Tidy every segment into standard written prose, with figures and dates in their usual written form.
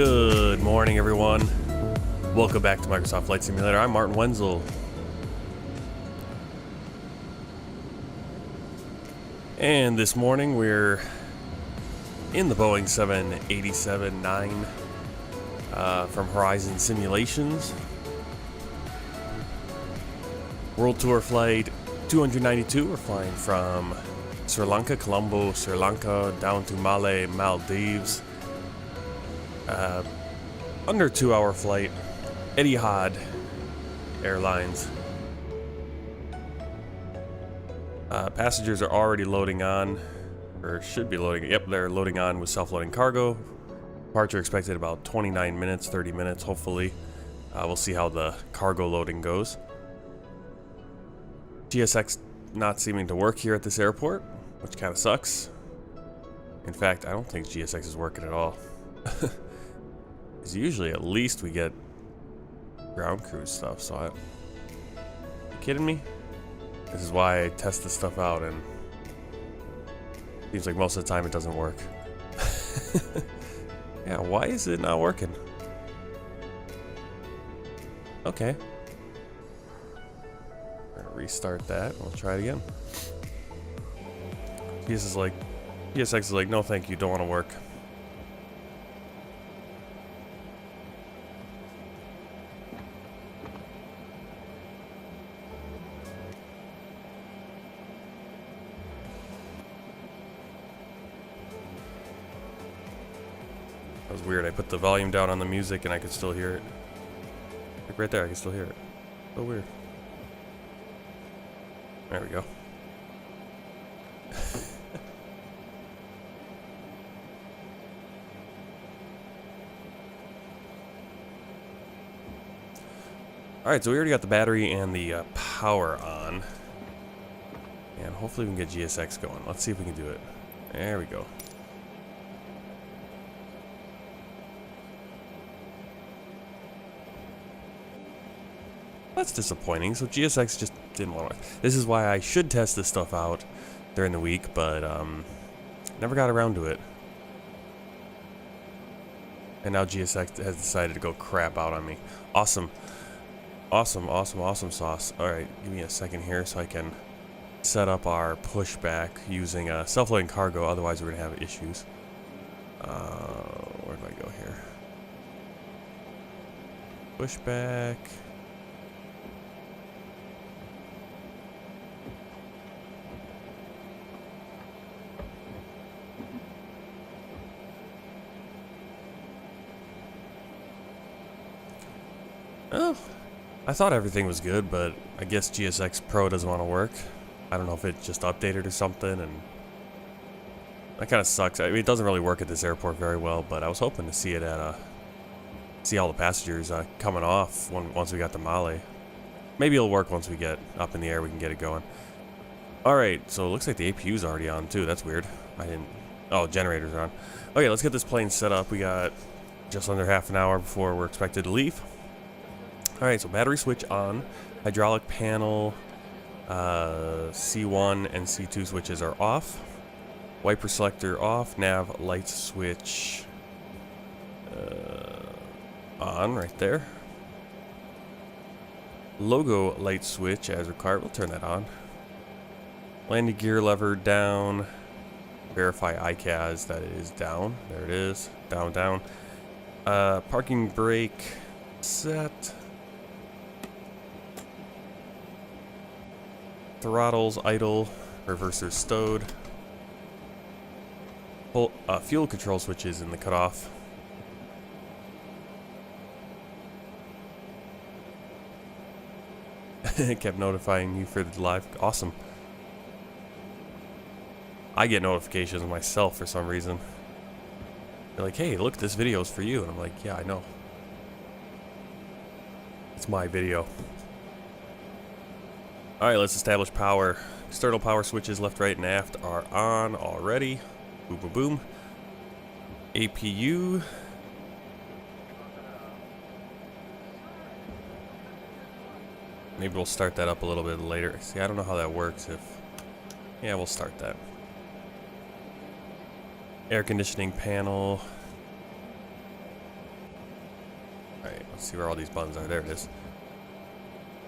Good morning, everyone. Welcome back to Microsoft Flight Simulator. I'm Martin Wenzel. And this morning we're in the Boeing 787-9 from Horizon Simulations. World Tour Flight 292. We're flying from Sri Lanka, Colombo, Sri Lanka, down to Malé, Maldives. Under 2-hour flight. Etihad Airlines. Passengers are already loading on, or should be loading. Yep, they're loading on with self-loading cargo. Departure expected about 29 minutes, 30 minutes, hopefully. We'll see how the cargo loading goes. GSX not seeming to work here at this airport, which kind of sucks. In fact, I don't think GSX is working at all. Because usually at least we get ground crew stuff, so you kidding me? This is why I test this stuff out, and seems like most of the time it doesn't work. Yeah, why is it not working? Okay. We're gonna restart that. We'll try it again. GSX is like, no thank you, don't want to work. That was weird. I put the volume down on the music and I could still hear it. Like right there, I can still hear it. So weird. There we go. Alright, so we already got the battery and the power on. And hopefully we can get GSX going. Let's see if we can do it. There we go. That's disappointing. So GSX just didn't want to work. This is why I should test this stuff out during the week, but never got around to it. And now GSX has decided to go crap out on me. Awesome. Awesome sauce. Alright, give me a second here so I can set up our pushback using self-loading cargo, otherwise we're going to have issues. Where do I go here? Pushback. Oh, I thought everything was good, but I guess GSX Pro doesn't want to work. I don't know if it just updated or something, and that kind of sucks. I mean, it doesn't really work at this airport very well, but I was hoping to see it at see all the passengers coming off once we got to Malé. Maybe it'll work once we get up in the air. We can get it going. All right, so it looks like the APU's already on too. That's weird. I didn't. Oh, generators are on. Okay, let's get this plane set up. We got just under half an hour before we're expected to leave. Alright, so battery switch on, hydraulic panel, C1 and C2 switches are off, wiper selector off, nav light switch on right there, logo light switch as required, we'll turn that on, landing gear lever down, verify ICAS, that is down, there it is, down, parking brake set, throttles idle, reversers stowed, fuel control switches in the cutoff. It kept notifying you for the live. Awesome. I get notifications myself for some reason. They're like, hey, look, this video is for you. And I'm like, yeah, I know. It's my video. Alright, let's establish power. External power switches left, right, and aft are on already. Boom, boom, boom. APU. Maybe we'll start that up a little bit later. See, I don't know how that works if... Yeah, we'll start that. Air conditioning panel. see where all these buttons are. There it is.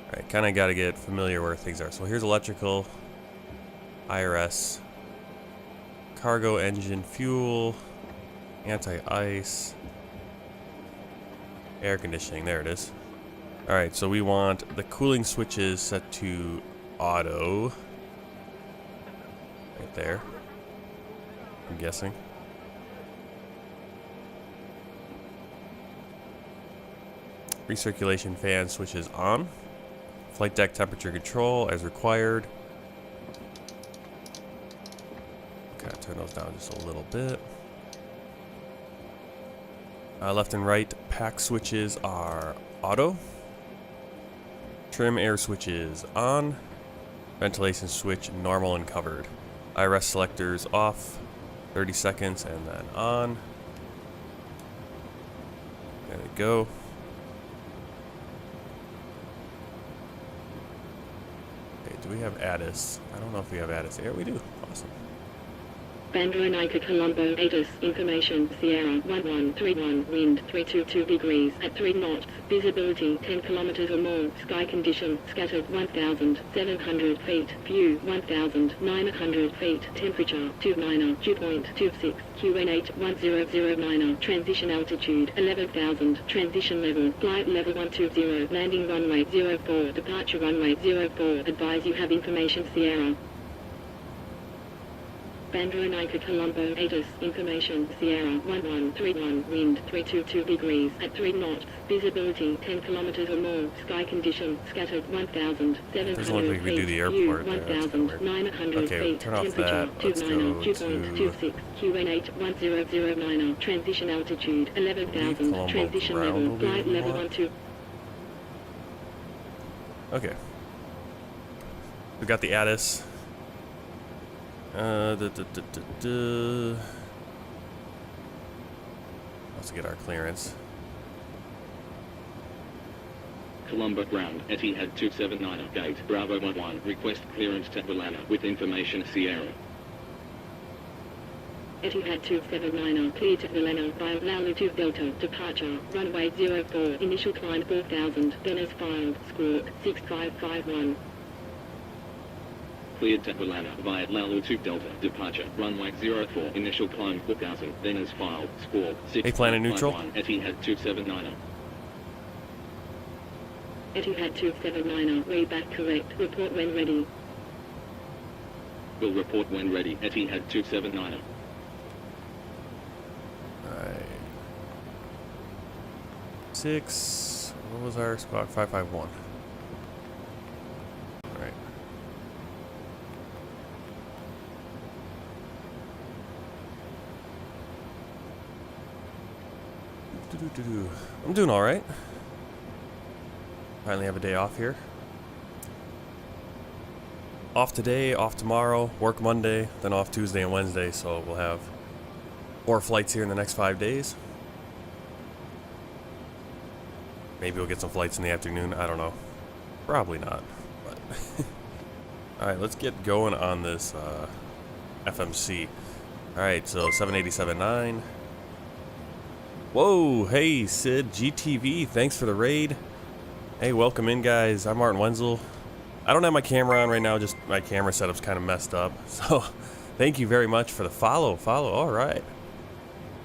Alright, kind of got to get familiar where things are. So here's electrical, IRS, cargo, engine, fuel, anti-ice, air conditioning. There it is. Alright, so we want the cooling switches set to auto. Right there. I'm guessing. Recirculation fan switches on. Flight deck temperature control as required. Okay, turn those down just a little bit. Left and right pack switches are auto. Trim air switches on. Ventilation switch normal and covered. IRS selectors off. 30 seconds and then on. There we go. Okay, do we have ADIS? I don't know if we have ADIS. Yeah, we do. Awesome. Bandaranaike, Colombo, ATIS, information, Sierra, 1131, wind, 322 degrees, at 3 knots, visibility, 10 kilometers or more, sky condition, scattered, 1,700 feet, view, 1,900 feet, temperature, 29, dew point, 26, QN8, 1009, transition altitude, 11,000, transition level, flight level 120, landing runway 04, departure runway 04, advise you have information, Sierra. Bandaranaike, Colombo, ATIS, information, Sierra, 1131, wind, 322 degrees, at 3 knots, visibility, 10 kilometers or more, sky condition, scattered, 1,700 Doesn't look like we do the airport there. 1,900 okay, feet, turn off temperature, that. Let's 29, go dew point, 26, QN8, 1009, transition altitude, 11,000, transition level, flight level 12. Okay. We got the ADIS. Let's get our clearance. Colombo ground, Etihad 279, gate, Bravo 11, request clearance to Velana with information, Sierra. Etihad 279, cleared to Velana via Lalu 2 Delta, departure, runway 04, initial climb 4,000, then as filed, squawk, 6551. Cleared to Velana via Lalu 2 Delta, departure, runway 04, initial climb 4,000, then as filed, squawk, 6551. Hey, planet neutral. Etihad 279. Etihad 279, read back correct, report when ready. Will report when ready, Etihad 279. Alright. 6. What was our squawk? 551. Alright. I'm doing alright. Finally have a day off here. Off today, off tomorrow, work Monday, then off Tuesday and Wednesday, so we'll have 4 flights here in the next 5 days. Maybe we'll get some flights in the afternoon, I don't know. Probably not, but alright, let's get going on this FMC. Alright, so 787.9. Whoa, hey Sid, GTV, thanks for the raid. Hey, welcome in guys, I'm Martin Wenzel. I don't have my camera on right now, just my camera setup's kind of messed up. So, thank you very much for the follow, alright.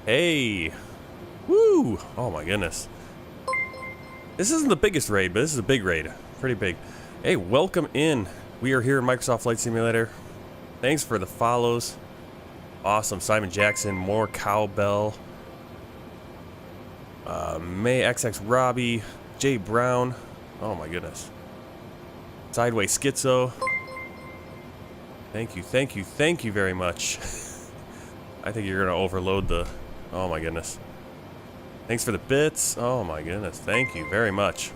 Hey, woo, oh my goodness. This isn't the biggest raid, but this is a big raid, pretty big. Hey, welcome in. We are here in Microsoft Flight Simulator. Thanks for the follows. Awesome, Simon Jackson, more cowbell. May XX Robbie, Jay Brown, oh my goodness. Sideways Schizo. Thank you very much. I think you're gonna overload the, oh my goodness. Thanks for the bits, oh my goodness, thank you very much.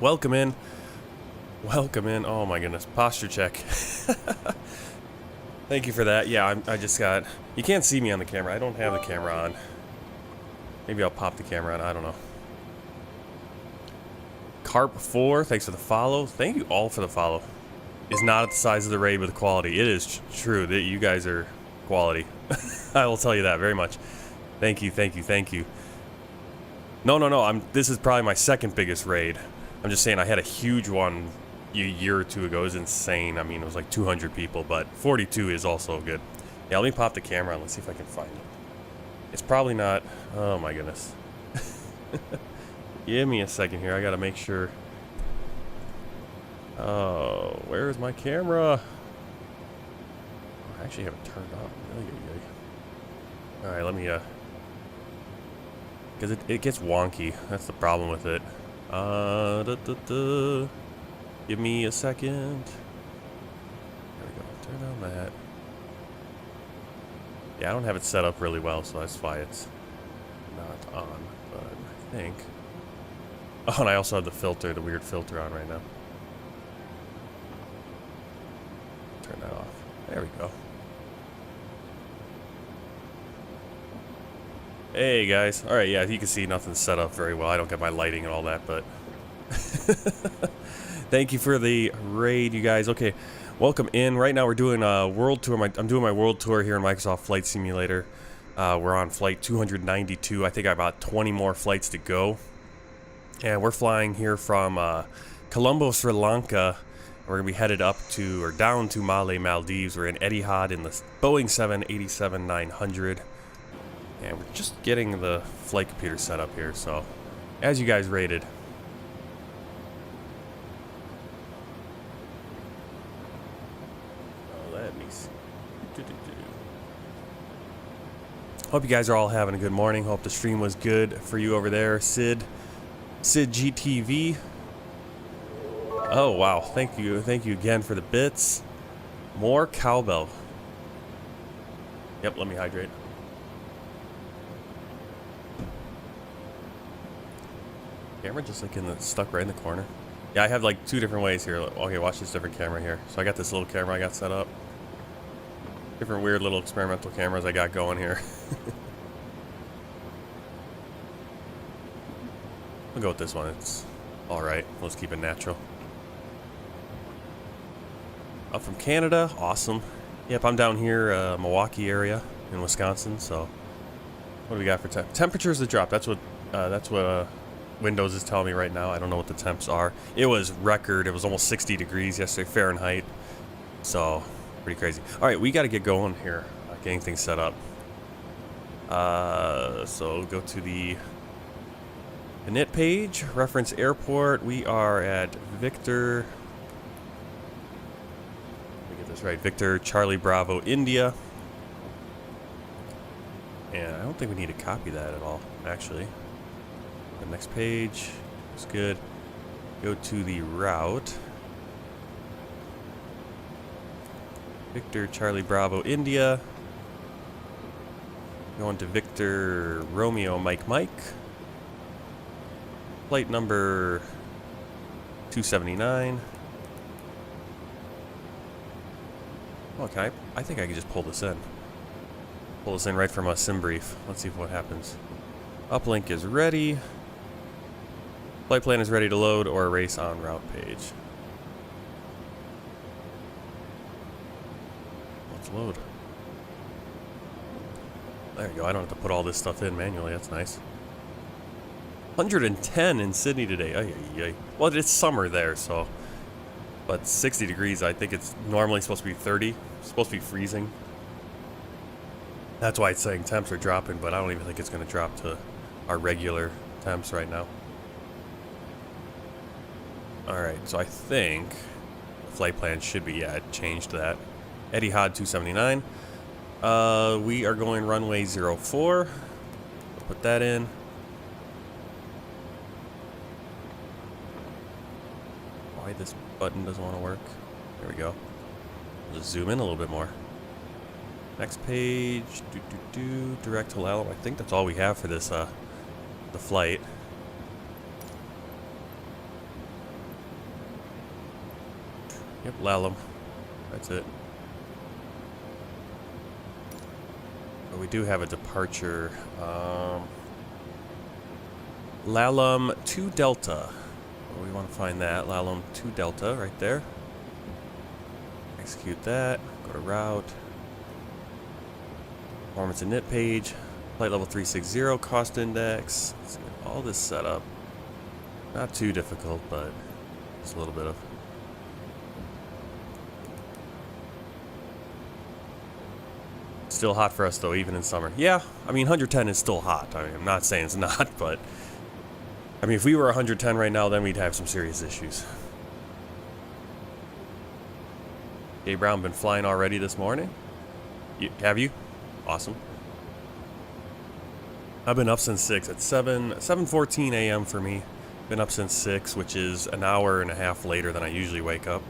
Welcome in, oh my goodness, posture check. Thank you for that. Yeah, I just got, you can't see me on the camera, I don't have the camera on. Maybe I'll pop the camera on, I don't know. Carp4, thanks for the follow. Thank you all for the follow. Is not at the size of the raid, but the quality. It is true that you guys are quality. I will tell you that very much. Thank you. No. This is probably my second biggest raid. I'm just saying I had a huge one a year or two ago. It was insane. I mean, it was like 200 people, but 42 is also good. Yeah, let me pop the camera on. Let's see if I can find it. It's probably not... Oh, my goodness. Give me a second here. I gotta make sure... Oh, where is my camera? I actually have it turned on. Alright, let me... Because it gets wonky. That's the problem with it. Give me a second. There we go. Turn on that. Yeah, I don't have it set up really well, so that's why it's not on. But I think... Oh, and I also have the filter, the weird filter on right now. Turn that off. There we go. Hey guys. Alright, yeah, you can see nothing's set up very well. I don't get my lighting and all that, but... Thank you for the raid, you guys. Okay, welcome in. Right now we're doing a world tour. I'm doing my world tour here in Microsoft Flight Simulator. We're on flight 292. I think I have about 20 more flights to go. And we're flying here from Colombo, Sri Lanka. We're going to be headed up to, or down to Malé, Maldives. We're in Etihad in the Boeing 787-900. And we're just getting the flight computer set up here. So, as you guys rated. Let me see. Hope you guys are all having a good morning. Hope the stream was good for you over there, Sid GTV. Oh wow, thank you again for the bits. More cowbell. Yep, let me hydrate. Camera just like stuck right in the corner. Yeah, I have like two different ways here. Okay, watch this different camera here. So I got this little camera I got set up. Different weird little experimental cameras I got going here. I'll go with this one. It's alright. Let's keep it natural. Up from Canada. Awesome. Yep, I'm down here, Milwaukee area in Wisconsin. So, what do we got for temperatures that drop? That's what Windows is telling me right now. I don't know what the temps are. It was record. It was almost 60 degrees yesterday, Fahrenheit. So, pretty crazy. Alright, we got to get going here. Getting things set up. So, go to the init page. Reference airport. We are at Victor... Let me get this right. Victor Charlie Bravo, India. And I don't think we need to copy that at all, actually. The next page is good. Go to the route. Victor Charlie Bravo India. Going to Victor Romeo Mike Mike. Flight number 279. Oh, I think I can just pull this in. Pull this in right from a sim brief. Let's see what happens. Uplink is ready. Flight plan is ready to load or erase on route page. Let's load. There you go. I don't have to put all this stuff in manually. That's nice. 110 in Sydney today. Ay, ay, ay. Well, it's summer there, so. But 60 degrees, I think it's normally supposed to be 30. It's supposed to be freezing. That's why it's saying temps are dropping, but I don't even think it's going to drop to our regular temps right now. Alright, so I think the flight plan should be, yeah, it changed that. Etihad 279. We are going runway 04. Put that in. Why this button doesn't want to work. There we go. I'll just zoom in a little bit more. Next page. Direct Hulhulé. I think that's all we have for this, the flight. Yep, Lalum. That's it. But we do have a departure. Lalum 2 Delta. Well, we want to find that. Lalum 2 Delta right there. Execute that. Go to route. Performance init page. Flight level 360, cost index. Let's get all this set up. Not too difficult, but just a little bit of. Still hot for us though, even in summer. Yeah, I mean 110 is still hot. I mean, I'm not saying it's not, but I mean if we were 110 right now, then we'd have some serious issues. Jay Brown been flying already this morning? Have you? Awesome. I've been up since 6. It's 7:14 a.m. for me. Been up since 6, which is an hour and a half later than I usually wake up.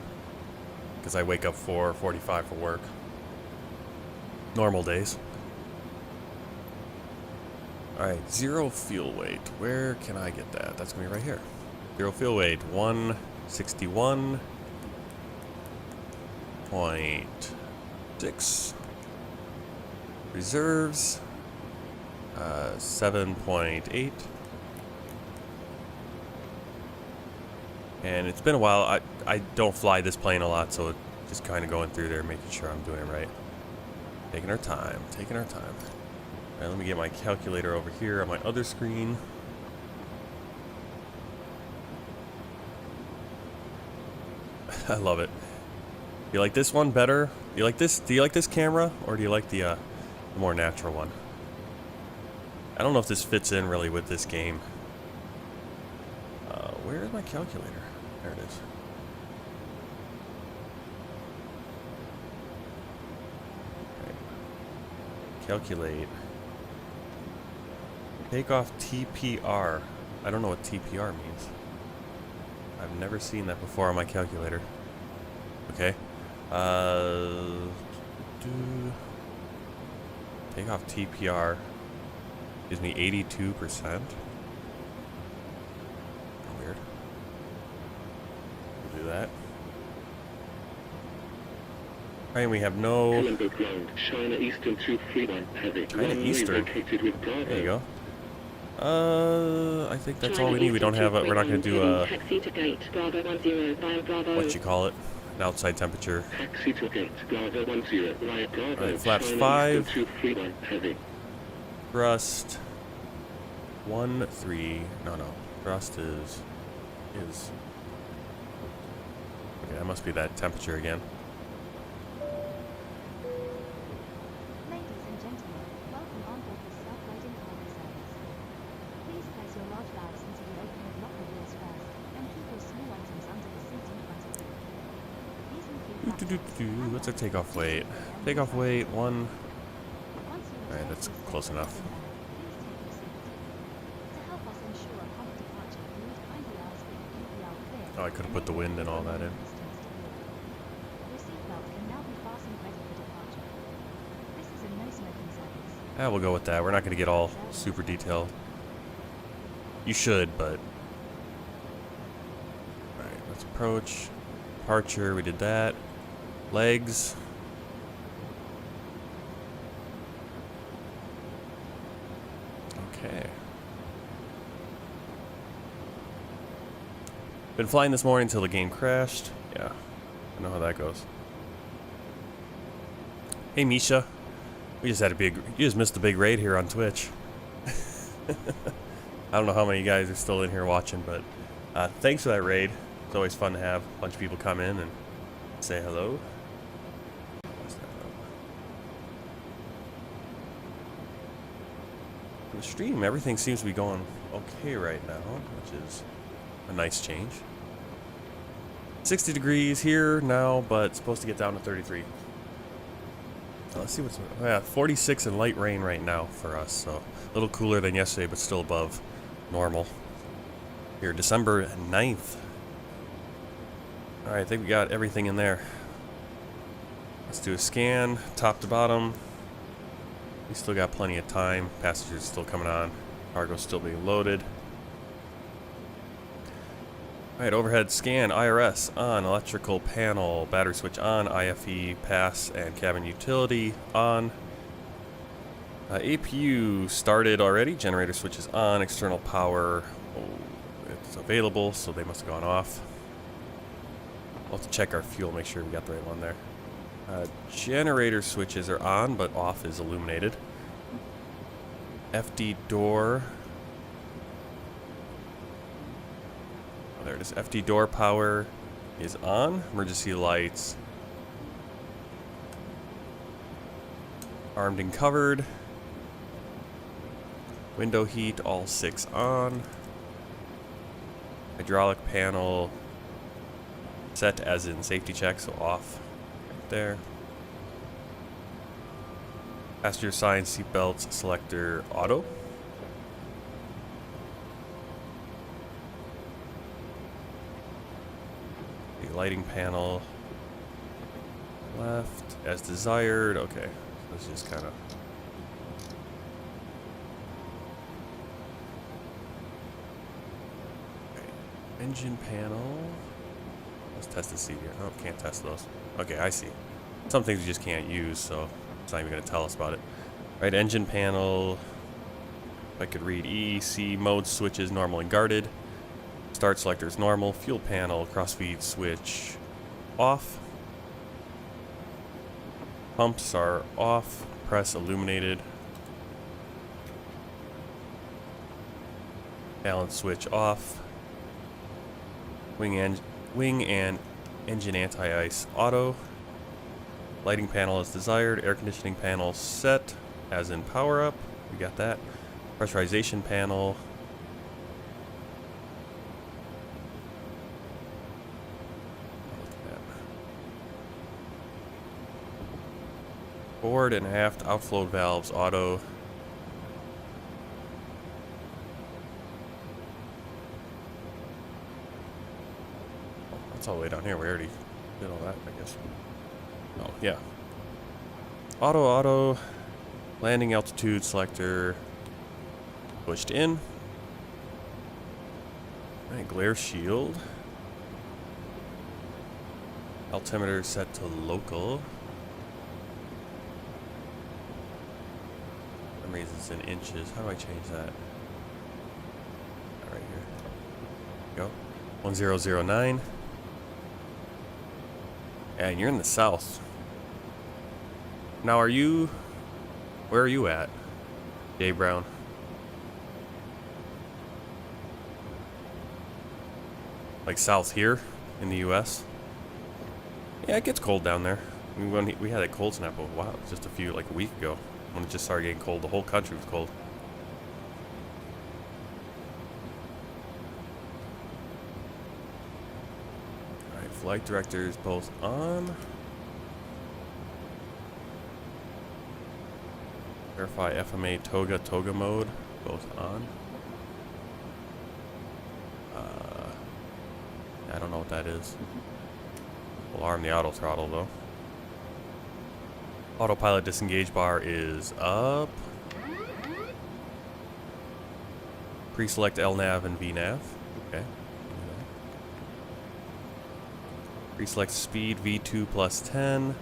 Because I wake up 4:45 for work. Normal days. Alright, zero fuel weight. Where can I get that? That's going to be right here. Zero fuel weight. 161.6. Reserves. 7.8. And it's been a while. I don't fly this plane a lot, so just kind of going through there, making sure I'm doing it right. Taking our time, taking our time. Alright, let me get my calculator over here on my other screen. I love it. You like this one better? You like this? Do you like this camera, or do you like the more natural one? I don't know if this fits in really with this game. Where is my calculator? There it is. Okay. Calculate. Takeoff TPR. I don't know what TPR means. I've never seen that before on my calculator. Okay. Takeoff TPR gives me 82%. Weird. We'll do that. Alright, we have no... Colombo ground, China Eastern 231 heavy. China Eastern. There you go. I think that's all we need. We don't have a... We're not going to do a... what you call it? An outside temperature. Alright, flaps 5. Thrust 1, 3. No. Thrust is. Okay, that must be that temperature again. Ladies and gentlemen, welcome on board the self-loading cargo service. Please place your large bags into the open and lock the wheels first, and keep your small items under the seat in front of you. These include What's our takeoff weight? Takeoff weight 1. Alright, that's close enough. Oh, I could have put the wind and all that in. Yeah, we'll go with that. We're not going to get all super detailed. You should, but... Alright, let's approach. Departure, we did that. Legs. Okay. Been flying this morning until the game crashed. Yeah, I know how that goes. Hey Misha, we just had a big. You just missed the big raid here on Twitch. I don't know how many of you guys are still in here watching, but thanks for that raid. It's always fun to have a bunch of people come in and say hello. The stream, everything seems to be going okay right now, which is a nice change. 60 degrees here now, but it's supposed to get down to 33. Let's see what's... Yeah, 46 and light rain right now for us, so a little cooler than yesterday, but still above normal. Here, December 9th. Alright, I think we got everything in there. Let's do a scan, top to bottom. We still got plenty of time. Passengers still coming on. Cargo's still being loaded. Alright, overhead scan, IRS on, electrical panel, battery switch on, IFE, pass, and cabin utility on. APU started already, generator switches on, external power, it's available, so they must have gone off. We'll have to check our fuel, make sure we got the right one there. Generator switches are on, but off is illuminated. FD door. Oh, there it is. FD door power is on. Emergency lights armed and covered. Window heat, all 6 on. Hydraulic panel set as in safety check, so off right there. Passenger sign, seatbelts, selector, auto. The lighting panel left as desired. Okay, so it's just kind of. Engine panel. Let's test the seat here. Oh, can't test those. Okay, I see. Some things you just can't use, so it's not even going to tell us about it. Right, engine panel. If I could read E, C, mode switches normal and guarded. Start selector is normal. Fuel panel, crossfeed switch off. Pumps are off. Press illuminated. Balance switch off. Wing and engine anti-ice auto. Lighting panel as desired. Air conditioning panel set as in power up. We got that. Pressurization panel. Forward and aft outflow valves auto. It's all the way down here. We already did all that, I guess. Oh, yeah. Auto. Landing altitude selector pushed in. Alright, glare shield. Altimeter set to local. For some reason it's in inches. How do I change that? Right here. Go. 1009. And you're in the south. Now where are you at, Dave Brown? Like south here in the US? Yeah, it gets cold down there. I mean, we had a cold snap a while, just like a week ago. When it just started getting cold, the whole country was cold. Flight directors both on. Verify FMA toga mode, both on. I don't know what that is. We'll arm the auto throttle though. Autopilot disengage bar is up. Pre-select LNAV and VNAV. Okay. Pre-select speed V2 plus 10.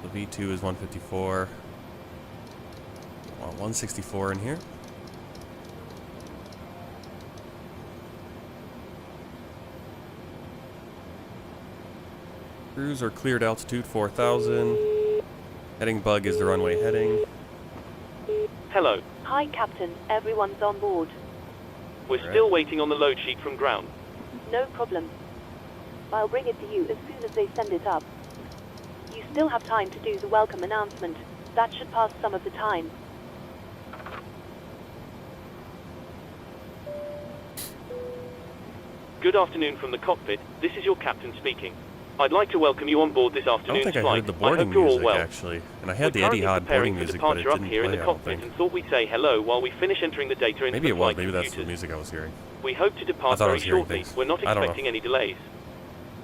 The V2 is 154. I want 164 in here. Cruise or cleared altitude 4,000. Heading bug is the runway heading. Hello. Hi, Captain. Everyone's on board. We're still waiting on the load sheet from ground. No problem. I'll bring it to you as soon as they send it up. You still have time to do the welcome announcement. That should pass some of the time. Good afternoon from the cockpit. This is your captain speaking. I'd like to welcome you on board this I don't afternoon's think I flight. heard the boarding hope you're all music well. actually, and I had We're the currently Etihad preparing boarding for music, but it departure up didn't here in play. the I don't cockpit think. and thought we'd say hello while we finish entering the data into Maybe the it was. flight Maybe that's the computers. music I was hearing. We hope to depart thought I very was hearing shortly. things. We're not I don't know. expecting any delays.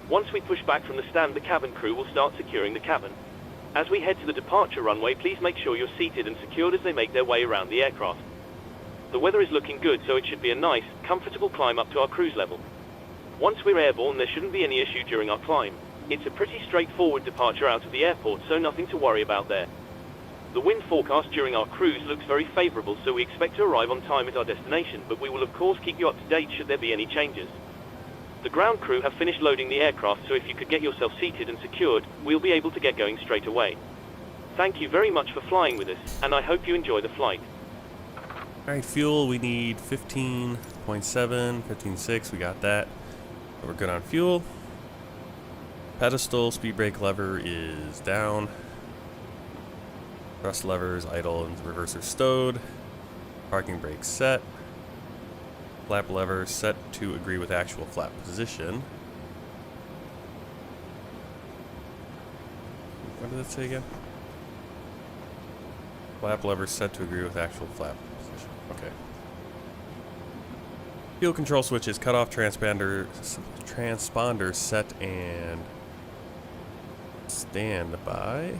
Once we push back from the stand, the cabin crew will start securing the cabin. As we head to the departure runway, please make sure you're seated and secured as they make their way around the aircraft. The weather is looking good, so it should be a nice, comfortable climb up to our cruise level. Once we're airborne, there shouldn't be any issue during our climb. It's a pretty straightforward departure out of the airport, so nothing to worry about there. The wind forecast during our cruise looks very favourable, so we expect to arrive on time at our destination, but we will of course keep you up to date should there be any changes. The ground crew have finished loading the aircraft, so if you could get yourself seated and secured, we'll be able to get going straight away. Thank you very much for flying with us, and I hope you enjoy the flight. Alright, fuel, we need 15.7, 15.6, we got that. We're good on fuel. Pedestal, speed brake lever is down. Thrust levers, idle, and reverser stowed. Parking brake set. Flap lever set to agree with actual flap position. What did that say again? Flap lever set to agree with actual flap position. Okay. Fuel control switches, cutoff transponder set and standby.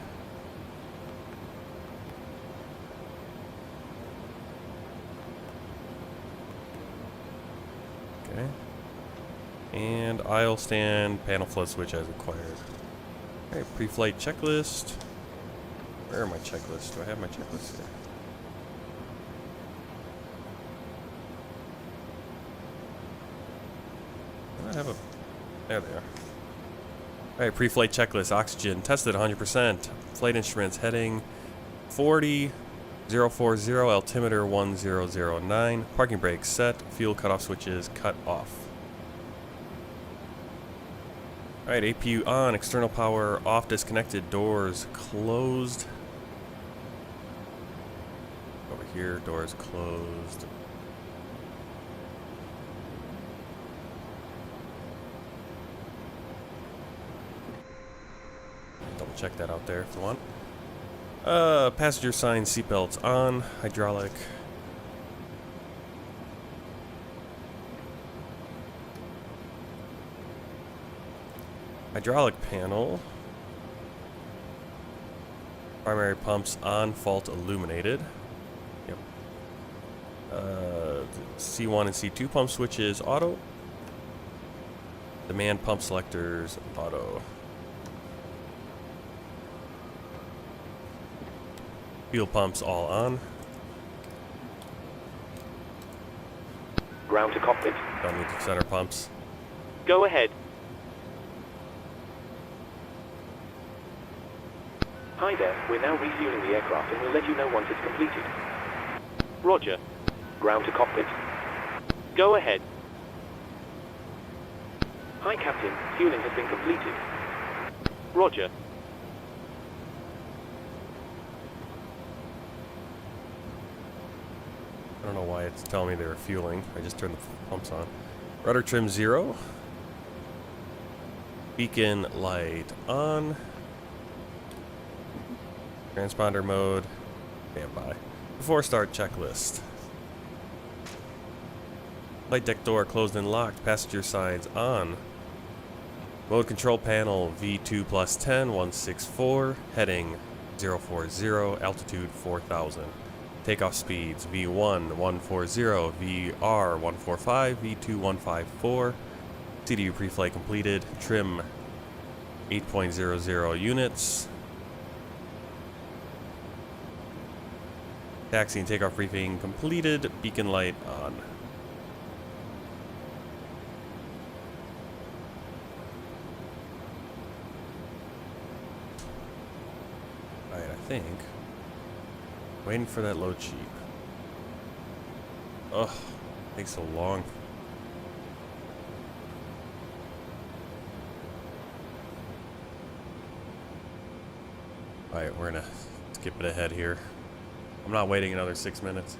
Okay. And aisle stand, panel flood switch as required. Alright, pre-flight checklist. Where are my checklists? Do I have my checklist here? I have a... There they are. Alright, pre-flight checklist. Oxygen tested 100%. Flight instruments heading 40, 040, altimeter 1009. Parking brake set. Fuel cutoff switches cut off. Alright, APU on. External power off. Disconnected. Doors closed. Over here, doors closed. Double check that out there if you want. Passenger sign, seatbelts on. Hydraulic. Hydraulic panel. Primary pumps on, fault illuminated. Yep. C1 and C2 pump switches auto. Demand pump selectors auto. Fuel pumps all on. Ground to cockpit. Don't need the center pumps. Go ahead. Hi there, we're now refueling the aircraft and we'll let you know once it's completed. Roger. Ground to cockpit. Go ahead. Hi Captain, fueling has been completed. Roger. I don't know why it's telling me they were fueling. I just turned the pumps on. Rudder trim 0. Beacon light on. Transponder mode. Standby. Before start checklist. Flight deck door closed and locked. Passenger signs on. Mode control panel V2 plus 10, 164. Heading 040. Altitude 4000. Takeoff speeds V1 140, VR 145, V2 154. CDU pre-flight completed. Trim 8.00 units. Taxi and takeoff briefing completed. Beacon light on. Alright, I think. Waiting for that load sheet. Ugh, takes so long. Alright, we're gonna skip it ahead here. I'm not waiting another 6 minutes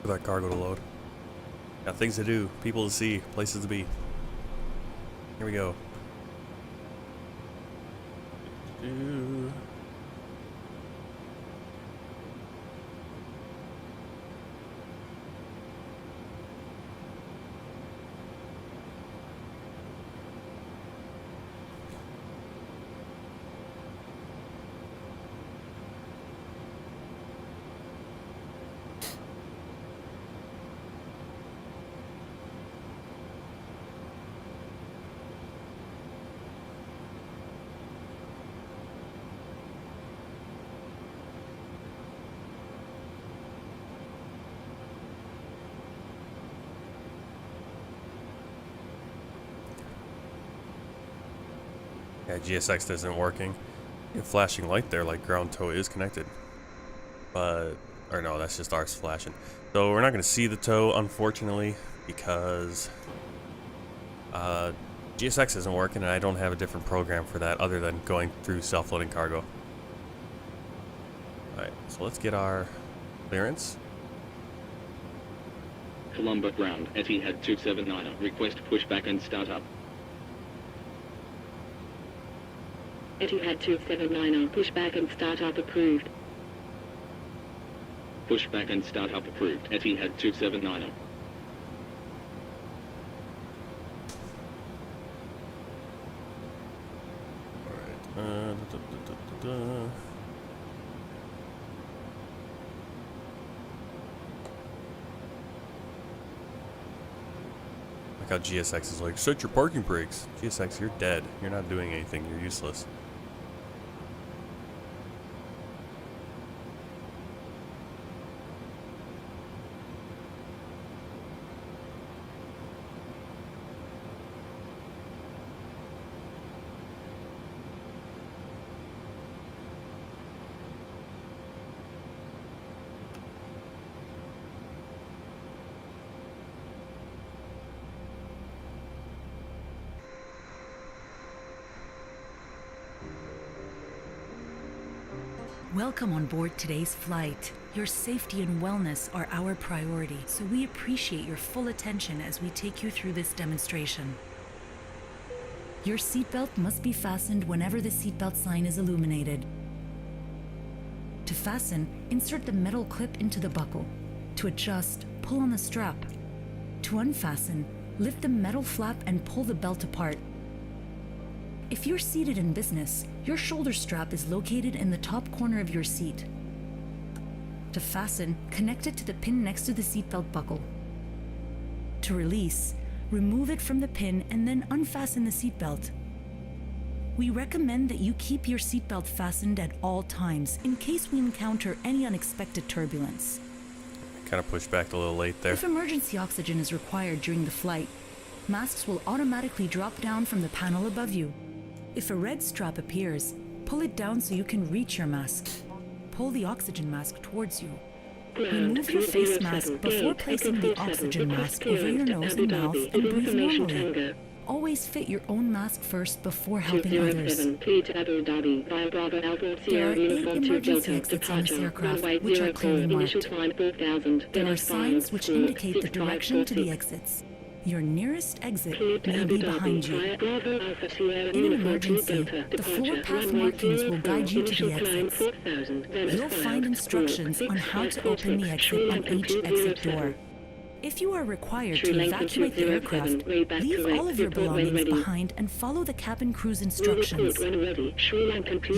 for that cargo to load. Got things to do, people to see, places to be. Here we go. Yeah, GSX isn't working. A flashing light there, like ground tow is connected. But, or no, that's just ours flashing. So we're not going to see the tow, unfortunately, because GSX isn't working, and I don't have a different program for that other than going through self-loading cargo. Alright, so let's get our clearance. Colombo ground, Etihad 279, request pushback and startup. Etihad 279, pushback and startup approved. Pushback and startup approved, Etihad 279. Like how GSX is like, set your parking brakes. GSX, you're dead. You're not doing anything. You're useless. Welcome on board today's flight. Your safety and wellness are our priority, so we appreciate your full attention as we take you through this demonstration. Your seatbelt must be fastened whenever the seatbelt sign is illuminated. To fasten, insert the metal clip into the buckle. To adjust, pull on the strap. To unfasten, lift the metal flap and pull the belt apart. If you're seated in business, your shoulder strap is located in the top corner of your seat. To fasten, connect it to the pin next to the seatbelt buckle. To release, remove it from the pin and then unfasten the seatbelt. We recommend that you keep your seatbelt fastened at all times in case we encounter any unexpected turbulence. Kind of pushed back a little late there. If emergency oxygen is required during the flight, masks will automatically drop down from the panel above you. If a red strap appears, pull it down so you can reach your mask. Pull the oxygen mask towards you. Remove your face mask before placing the oxygen mask over your nose and mouth and breathe normally. Always fit your own mask first before helping others. There are 8 emergency exits on this aircraft, which are clearly marked. There are signs which indicate the direction to the exits. Your nearest exit may be behind you. In an emergency, the floor path markings will guide you to the exits. You'll find instructions on how to open the exit on each exit door. If you are required to evacuate the aircraft, leave all of your belongings behind and follow the cabin crew's instructions.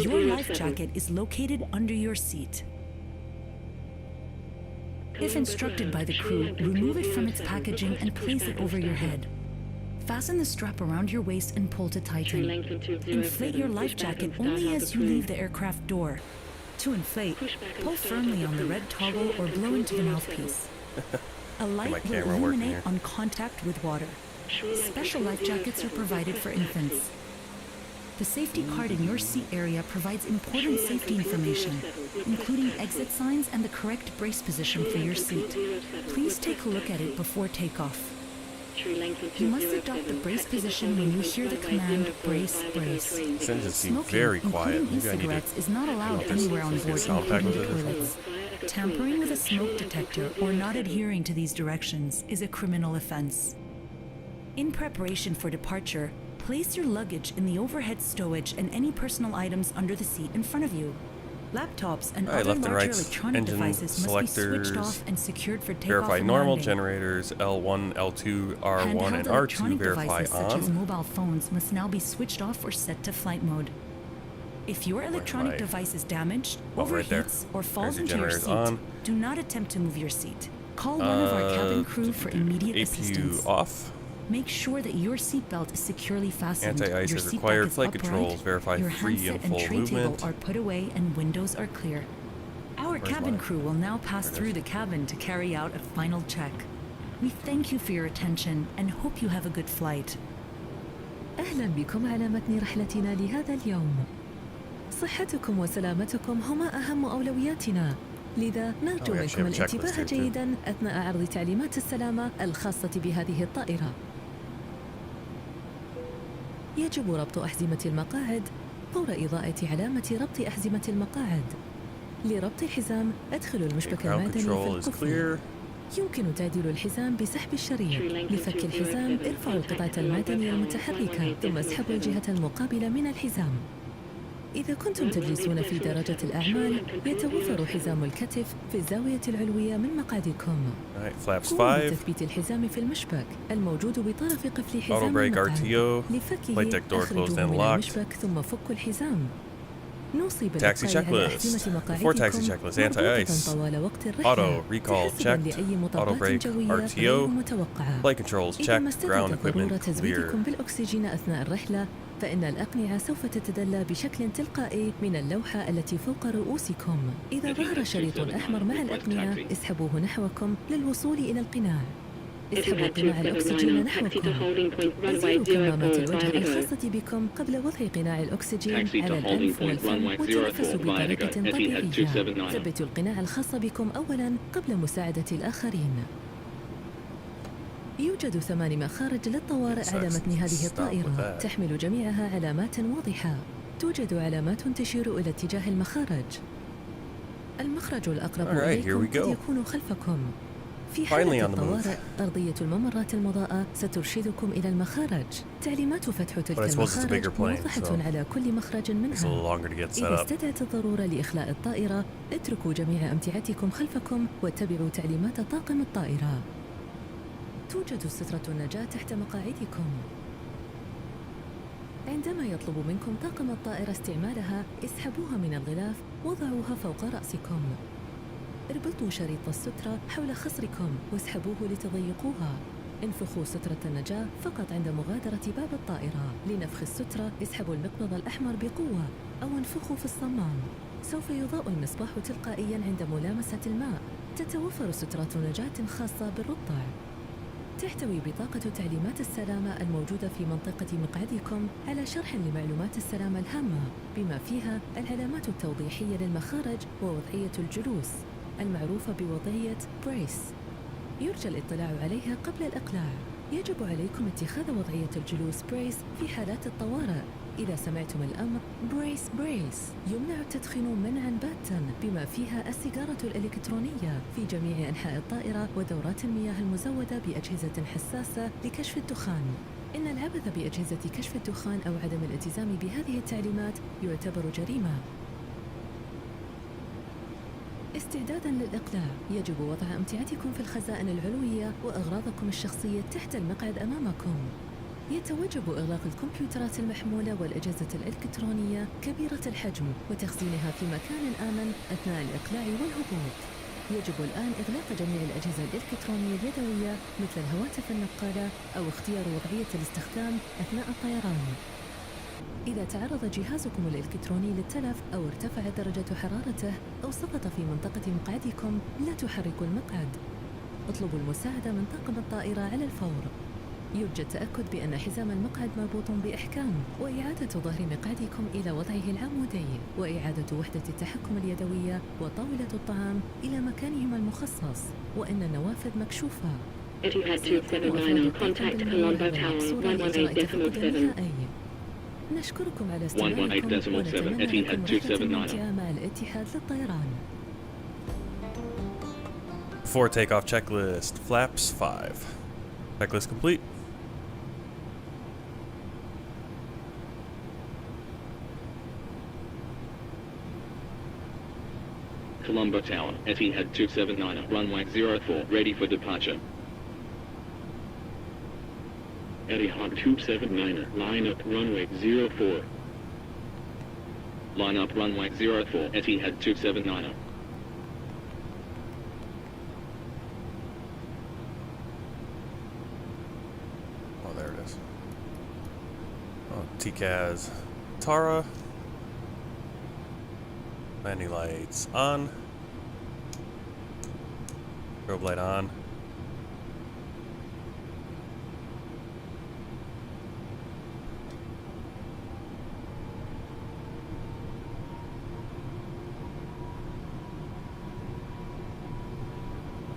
Your life jacket is located under your seat. If instructed by the crew, remove it from its packaging and place it over your head. Fasten the strap around your waist and pull to tighten. Inflate your life jacket only as you leave the aircraft door. To inflate, pull firmly on the red toggle or blow into the mouthpiece. A light will illuminate on contact with water. Special life jackets are provided for infants. The safety card in your seat area provides important safety information, including exit signs and the correct brace position for your seat. Please take a look at it before takeoff. You must adopt the brace position when you hear the command brace, brace. Smoking, very quiet. Including e-cigarettes, is not allowed anywhere on board, including the toilets. Tampering with a smoke detector or not adhering to these directions is a criminal offense. In preparation for departure, place your luggage in the overhead stowage and any personal items under the seat in front of you. Laptops and other larger electronic devices must be switched off and secured for takeoff verify and normal landing. generators L1, L2, R1, Handheld and R2 electronic verify devices such as on. mobile phones must now be switched off or set to flight mode. If your electronic device is damaged, overheats, or falls into your seat, do not attempt to move your seat. Call one of our cabin crew for immediate assistance. APU off. Make sure that your seatbelt is securely fastened. Anti-ice your is seatbelt required. is Flight upright, controls verify your free handset and full tray movement. table are put away and windows are clear. Our cabin crew will now pass through the cabin to carry out a final check. We thank you for your attention and hope you have a good flight. أهلا بكم على متن رحلتنا لهذا اليوم. صحتكم وسلامتكم هما أهم أولوياتنا، لذا نرجو we actually منكم have a checklist الانتباه here too. جيداً أثناء عرض تعليمات السلامة الخاصة بهذه الطائرة. يجب ربط أحزمة المقاعد فور إضاءة علامة ربط أحزمة المقاعد. لربط الحزام أدخلوا المشبك Ground المعدني في control is القفل. clear. يمكن تعديل الحزام بسحب الشريط. لفك الحزام ارفعوا القطعة المعدنية المتحركة ثم اسحبوا الجهة المقابلة من الحزام. إذا كنتم تجلسون في درجة الأعمال يتوفر حزام الكتف في الزاوية العلوية من مقعدكم. Alright, flaps قوموا 5. بتثبيت الحزام في المشبك الموجود بطرف قفل Auto حزام brake المقعد. RTO. لفكه Flight deck door closed أخرجوه and من locked. المشبك ثم فكوا الحزام. نوصي Taxi بالإبقاء على checklist. أحزمة Before taxi مقاعدكم checklist, مربوطة anti-ice. طوال وقت الرحلة Auto recall تحسباً checked. لأي Auto مطبات brake جوية غير RTO. متوقعة. Flight controls إذا ما checked. استدعت Ground ضرورة equipment clear. تزويدكم بالأكسجين أثناء الرحلة فإن الأقنعة سوف تتدلى بشكل تلقائي من اللوحة التي فوق رؤوسكم. إذا ظهر شريط أحمر مع الأقنعة اسحبوه نحوكم للوصول إلى القناع. اسحبوا قناع الأكسجين نحوكم. أزيلوا كمامات الوجه الخاصة بكم قبل وضع قناع الأكسجين على الأنف والفم وتنفسوا بطريقة طبيعية. ثبتوا القناع الخاص بكم أولاً قبل مساعدة الآخرين. يوجد 8 مخارج للطوارئ على متن هذه الطائرة، تحمل جميعها علامات واضحة. توجد علامات تشير إلى اتجاه المخارج. المخرج الأقرب إليكم قد يكون خلفكم. في حالة الطوارئ أرضية الممرات المضاءة سترشدكم إلى المخارج. تعليمات فتح تلك المخارج موضحة على كل مخرج منها. إذا استدعت الضرورة لإخلاء الطائرة اتركوا جميع أمتعتكم خلفكم واتبعوا تعليمات طاقم الطائرة. توجد سترة النجاة تحت مقاعدكم. عندما يطلب منكم طاقم الطائرة استعمالها اسحبوها من الغلاف وضعوها فوق رأسكم. اربطوا شريط السترة حول خصركم واسحبوه لتضيقوها. انفخوا سترة النجاة فقط عند مغادرة باب الطائرة. لنفخ السترة اسحبوا المقبض الأحمر بقوة أو انفخوا في الصمام. سوف يضاء المصباح تلقائيا عند ملامسة الماء. تتوفر سترة نجاة خاصة بالرضع. تحتوي بطاقة تعليمات السلامة الموجودة في منطقة مقعدكم على شرح لمعلومات السلامة الهامة بما فيها العلامات التوضيحية للمخارج ووضعية الجلوس المعروفة بوضعية بريس. يرجى الاطلاع عليها قبل الإقلاع. يجب عليكم اتخاذ وضعية الجلوس بريس في حالات الطوارئ. إذا سمعتم الأمر بريس بريس يمنع التدخين منعا باتا بما فيها السيجارة الإلكترونية في جميع أنحاء الطائرة ودورات المياه المزودة بأجهزة حساسة لكشف الدخان. إن العبث بأجهزة كشف الدخان أو عدم الالتزام بهذه التعليمات يعتبر جريمة. استعدادا للإقلاع يجب وضع أمتعتكم في الخزائن العلوية وأغراضكم الشخصية تحت المقعد أمامكم. يتوجب إغلاق الكمبيوترات المحمولة والأجهزة الإلكترونية كبيرة الحجم وتخزينها في مكان آمن أثناء الإقلاع والهبوط. يجب الآن إغلاق جميع الأجهزة الإلكترونية اليدوية مثل الهواتف النقالة أو اختيار وضعية الاستخدام أثناء الطيران. إذا تعرض جهازكم الإلكتروني للتلف أو ارتفعت درجة حرارته أو سقط في منطقة مقعدكم لا تحركوا المقعد. اطلبوا المساعدة من طاقم الطائرة على الفور. يرجى التأكد بأن حزام المقعد مربوط بإحكام وإعادة ظهر مقعدكم إلى وضعه العمودي وإعادة وحدة التحكم اليدوية وطاولة الطعام إلى مكانهما المخصص وإن النوافذ مكشوفة. Etihad 279, contact Colombo Tower 118.7. نشكركم على استماعكم ونتمنى لكم رحلة ممتعة مع الاتحاد للطيران. Before takeoff checklist, flaps 5. Checklist complete. Colombo Tower, Etihad 279, runway 04, ready for departure. Etihad 279, line up runway 04. Line up runway 04, Etihad 279. Oh, there it is. Oh, TCAS. Tara. Landing lights on. Strobe light on.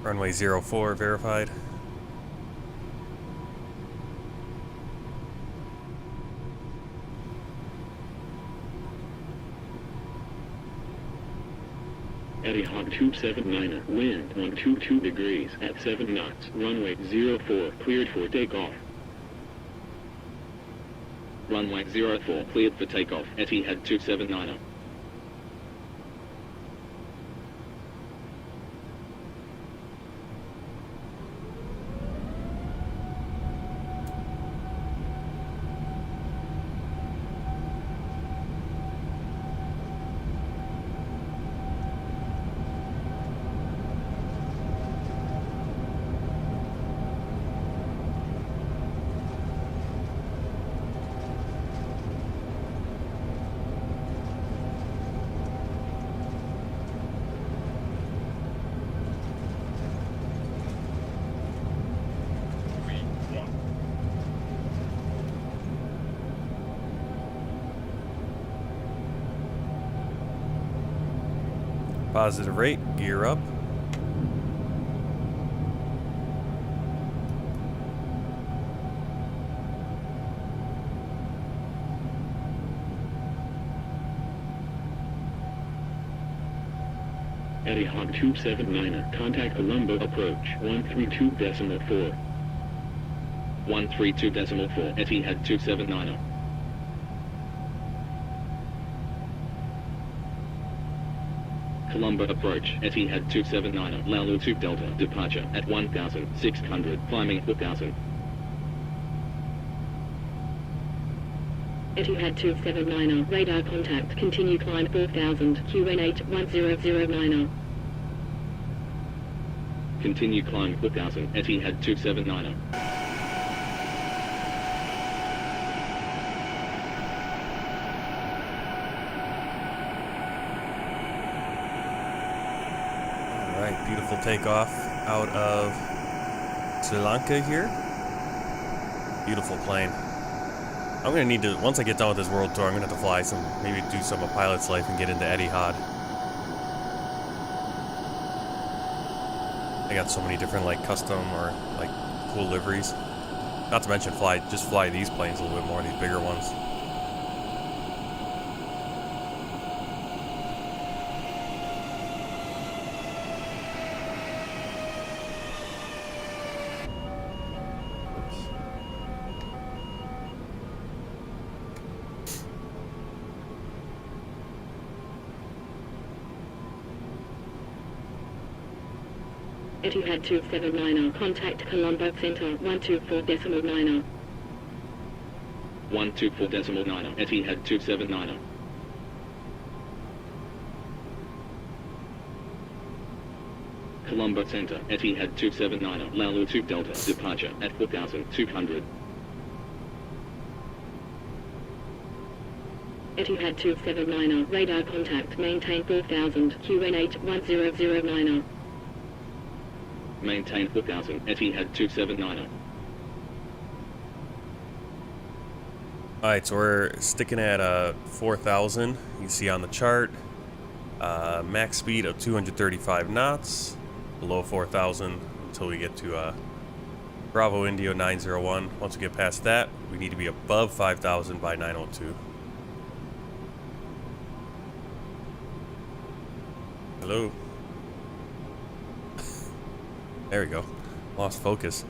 Runway 04 verified. Etihad 279, wind 122 degrees at 7 knots, runway 04 cleared for takeoff. Runway 04 cleared for takeoff, Etihad 279. Positive rate, gear up. Etihad 279, contact Colombo approach 132.4. 132.4, Etihad 279. Colombo approach, Etihad 279, Lalu 2 Delta, departure at 1,600, climbing 4,000. Etihad 279, radar contact, continue climb 4000, QN8 1009. Continue climb 4,000, Etihad 279. Alright, beautiful takeoff out of Sri Lanka here. Beautiful plane. I'm gonna need to, once I get done with this world tour, I'm gonna have to fly some, maybe do some of pilot's life and get into Etihad. They got so many different like custom or like cool liveries. Not to mention just fly these planes a little bit more, these bigger ones. Etihad 279, contact Colombo Center 124.9. 124.9, Etihad 279. Colombo Center, Etihad 279, Lalu 2 Delta, departure at 4,200. Etihad 279, radar contact, maintain 4000, QN8 1009. Maintain 4,000, Etihad 279. Alright, so we're sticking at 4,000. You can see on the chart, max speed of 235 knots, below 4,000 until we get to Bravo Indio 901. Once we get past that, we need to be above 5,000 by 902. Hello. There we go. Lost focus.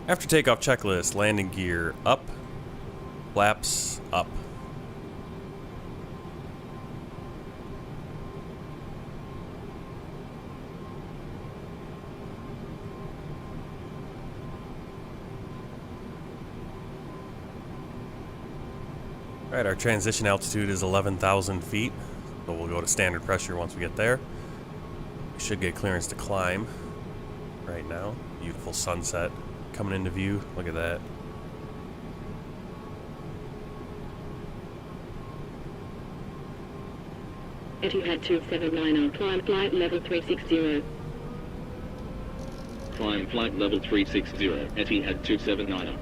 After takeoff checklist, landing gear up, flaps up. Alright, our transition altitude is 11,000 feet, so we'll go to standard pressure once we get there. We should get clearance to climb right now. Beautiful sunset coming into view. Look at that. Etihad 279, climb flight level 360. Climb flight level 360, Etihad 279.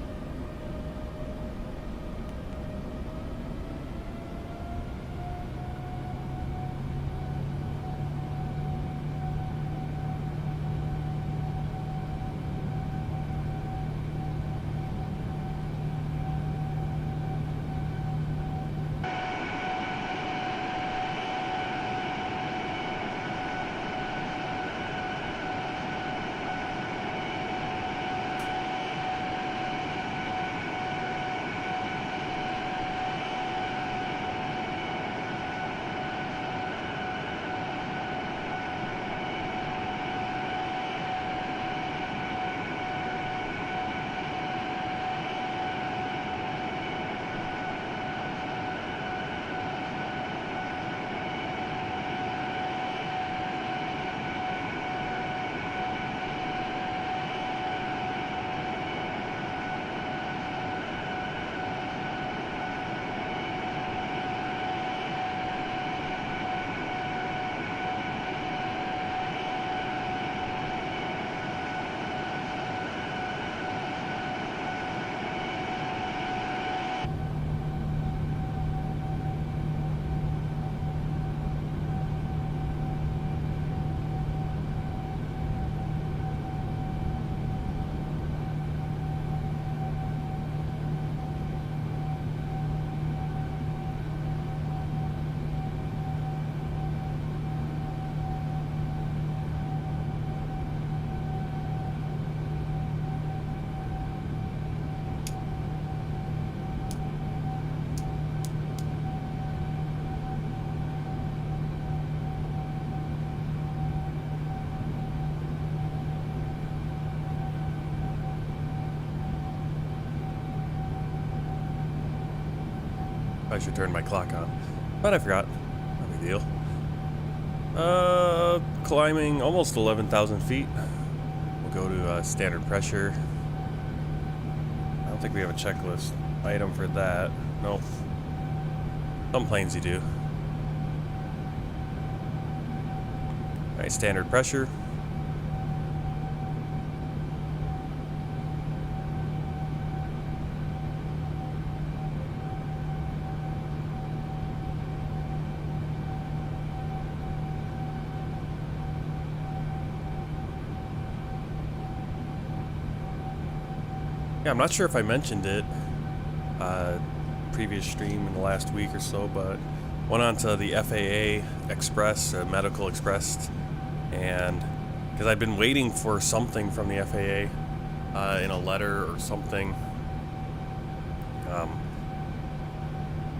I should turn my clock on. But I forgot. No big deal. Climbing almost 11,000 feet. We'll go to standard pressure. I don't think we have a checklist item for that. Nope. Some planes you do. Alright, standard pressure. Yeah, I'm not sure if I mentioned it previous stream in the last week or so, but went on to the FAA Express, Medical Express, and because I've been waiting for something from the FAA in a letter or something,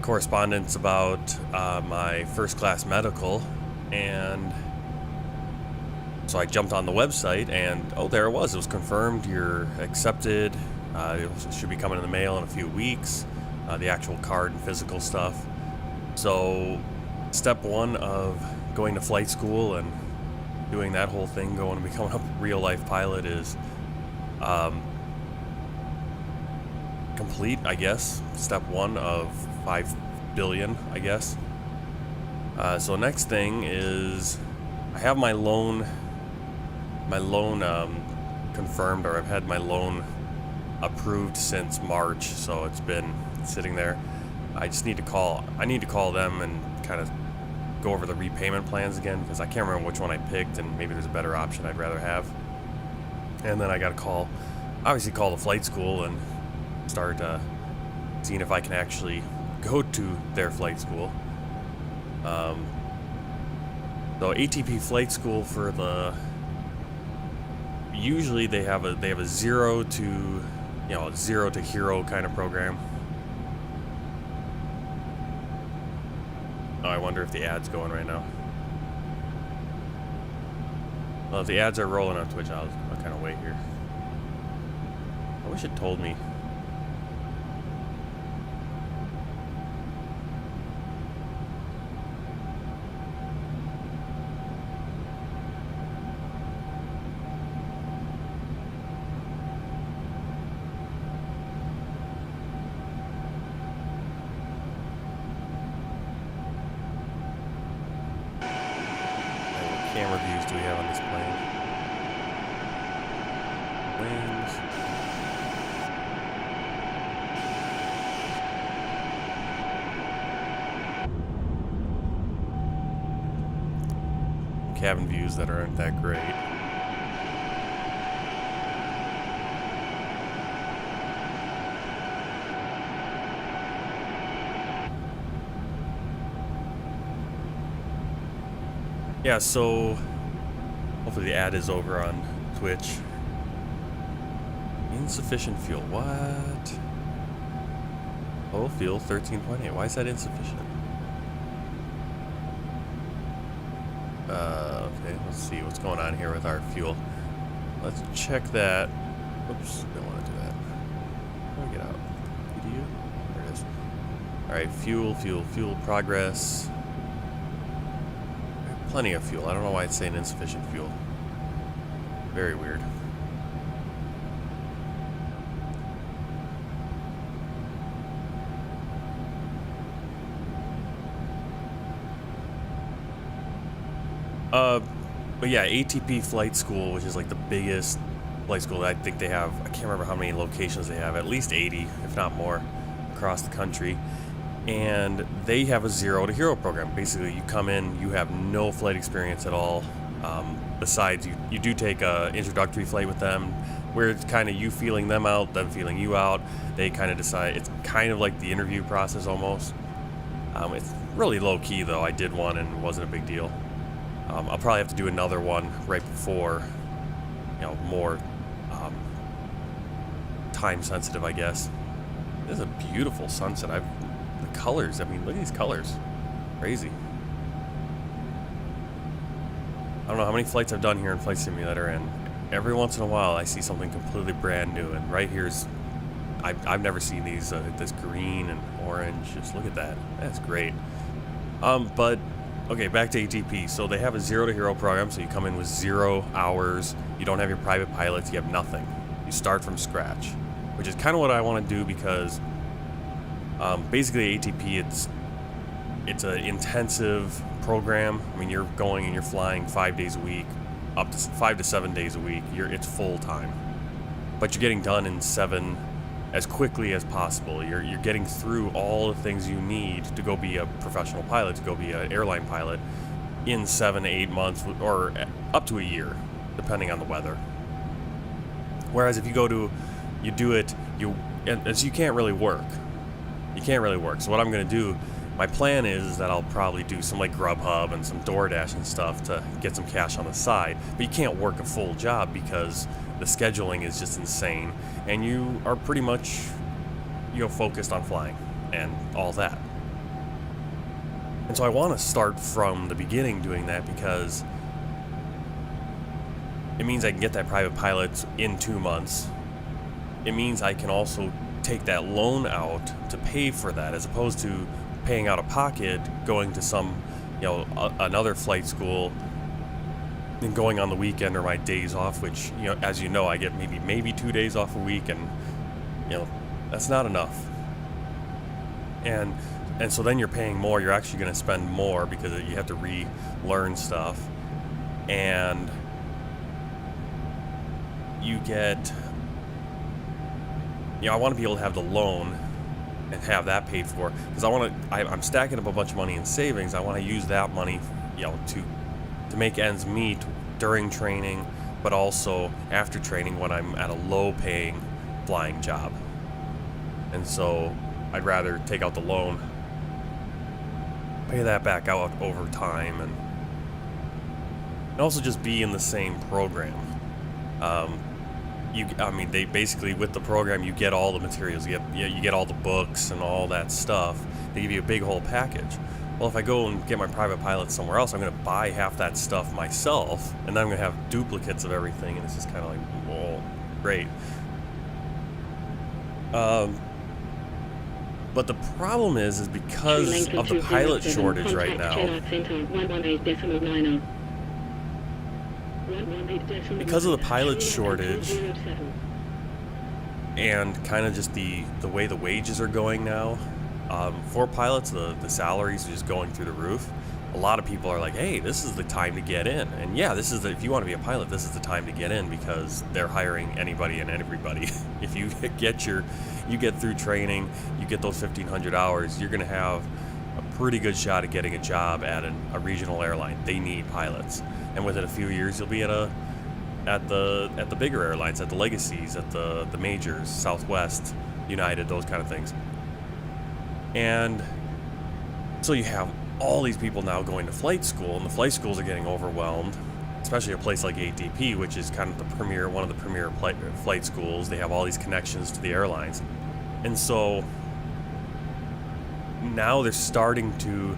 correspondence about my first class medical, and so I jumped on the website and oh, there it was confirmed, you're accepted. It should be coming in the mail in a few weeks, the actual card and physical stuff. So step one of going to flight school and doing that whole thing, going to become a real life pilot is complete, I guess. Step one of 5 billion, I guess. So next thing is I have my loan confirmed, or I've had my loan approved since March, so it's been sitting there. I just need to call them and kind of go over the repayment plans again, because I can't remember which one I picked, and maybe there's a better option I'd rather have. And then I gotta call the flight school and start seeing if I can actually go to their flight school. So ATP flight school for the, usually they have a zero to hero kind of program. Oh, I wonder if the ad's going right now. Well, if the ads are rolling on Twitch, I'll kind of wait here. I wish it told me. Camera views do we have on this plane? Wings. Cabin views that aren't that great. Yeah, so hopefully the ad is over on Twitch. Insufficient fuel. What? Oh, fuel 13.8. Why is that insufficient? Okay, let's see what's going on here with our fuel. Let's check that. Oops, don't want to do that. How do I get out? PDU? There it is. Alright, fuel progress. Plenty of fuel. I don't know why it's saying insufficient fuel. Very weird. But yeah, ATP Flight School, which is like the biggest flight school that I think they have. I can't remember how many locations they have. At least 80, if not more, across the country. And they have a zero to hero program. Basically, you come in, you have no flight experience at all. Besides, you do take a introductory flight with them, where it's kind of you feeling them out, them feeling you out. They kind of decide. It's kind of like the interview process almost. It's really low key though. I did one and it wasn't a big deal. I'll probably have to do another one right before, more time sensitive, I guess. This is a beautiful sunset. The colors, I mean, look at these colors. Crazy. I don't know how many flights I've done here in Flight Simulator, and every once in a while I see something completely brand new, and right here's I've never seen these, this green and orange. Just look at that. That's great. But, okay, back to ATP. So they have a zero to hero program, so you come in with 0 hours. You don't have your private pilots. You have nothing. You start from scratch, which is kind of what I want to do because basically ATP, it's an intensive program. I mean, you're going and you're flying 5 days a week, up to 5 to 7 days a week. It's full time, but you're getting done in 7 as quickly as possible. You're getting through all the things you need to go be a professional pilot, to go be an airline pilot in 7 to 8 months or up to a year, depending on the weather. Whereas if you do it, and you can't really work. You can't really work. So what I'm going to do, my plan is that I'll probably do some like Grubhub and some DoorDash and stuff to get some cash on the side. But you can't work a full job because the scheduling is just insane, and you are pretty much, focused on flying and all that. And so I want to start from the beginning doing that because it means I can get that private pilot in 2 months. It means I can also take that loan out to pay for that, as opposed to paying out of pocket, going to some, another flight school and going on the weekend or my days off, which, as you know, I get maybe 2 days off a week, and, that's not enough. And so then you're paying more. You're actually going to spend more because you have to relearn stuff. And you get, I want to be able to have the loan and have that paid for, because I'm stacking up a bunch of money in savings. I want to use that money, to make ends meet during training, but also after training when I'm at a low-paying flying job. And so I'd rather take out the loan, pay that back out over time, and also just be in the same program. They basically, with the program, you get all the materials. You get all the books and all that stuff. They give you a big whole package. Well, if I go and get my private pilot somewhere else, I'm going to buy half that stuff myself, and then I'm going to have duplicates of everything, and it's just kind of like, whoa, great. But the problem is because of the pilot shortage right now, because of the pilot shortage and kind of just the way the wages are going now, for pilots, the salaries are just going through the roof. A lot of people are like, hey, this is the time to get in. And yeah, if you want to be a pilot, this is the time to get in, because they're hiring anybody and everybody. If you get through training, you get those 1,500 hours, you're going to have a pretty good shot at getting a job at a regional airline. They need pilots. And within a few years, you'll be at the bigger airlines, at the legacies, at the majors, Southwest, United, those kind of things. And so you have all these people now going to flight school, and the flight schools are getting overwhelmed, especially a place like ATP, which is kind of one of the premier flight schools. They have all these connections to the airlines. And so now they're starting to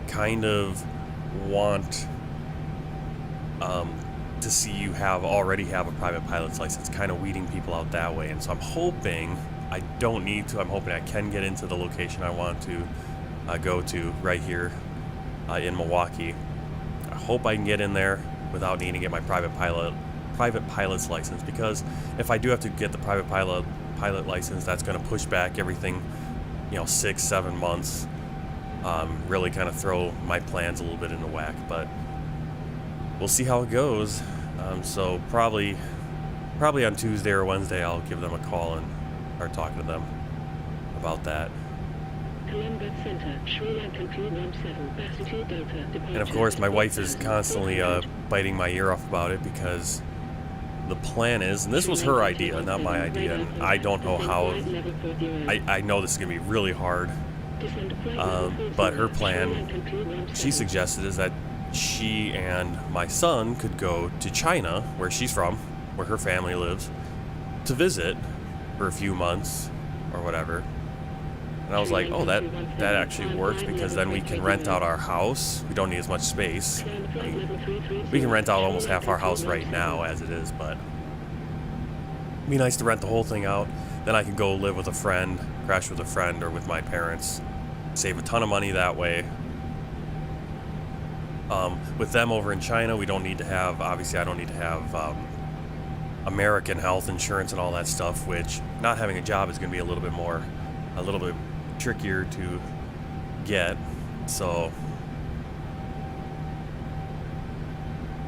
kind of want to see you already have a private pilot's license, kind of weeding people out that way. And so I'm hoping I don't need to. I'm hoping I can get into the location I want to go to right here in Milwaukee. I hope I can get in there without needing to get my private pilot's license, because if I do have to get the private pilot license, that's going to push back everything, 6-7 months. Really kind of throw my plans a little bit into whack, but we'll see how it goes. So probably on Tuesday or Wednesday, I'll give them a call and start talking to them about that. And of course, my wife is constantly biting my ear off about it, because the plan is, and this was her idea, not my idea, and I don't know how. I know this is going to be really hard, but her plan, she suggested, is that she and my son could go to China, where she's from, where her family lives, to visit for a few months or whatever. And I was like, oh, that actually works, because then we can rent out our house. We don't need as much space. We can rent out almost half our house right now as it is, but it'd be nice to rent the whole thing out, then I can go live with a friend, crash with a friend, or with my parents. Save a ton of money that way. With them over in China, we don't need to have, obviously I don't need to have American health insurance and all that stuff, which not having a job is going to be a little bit trickier to get. So,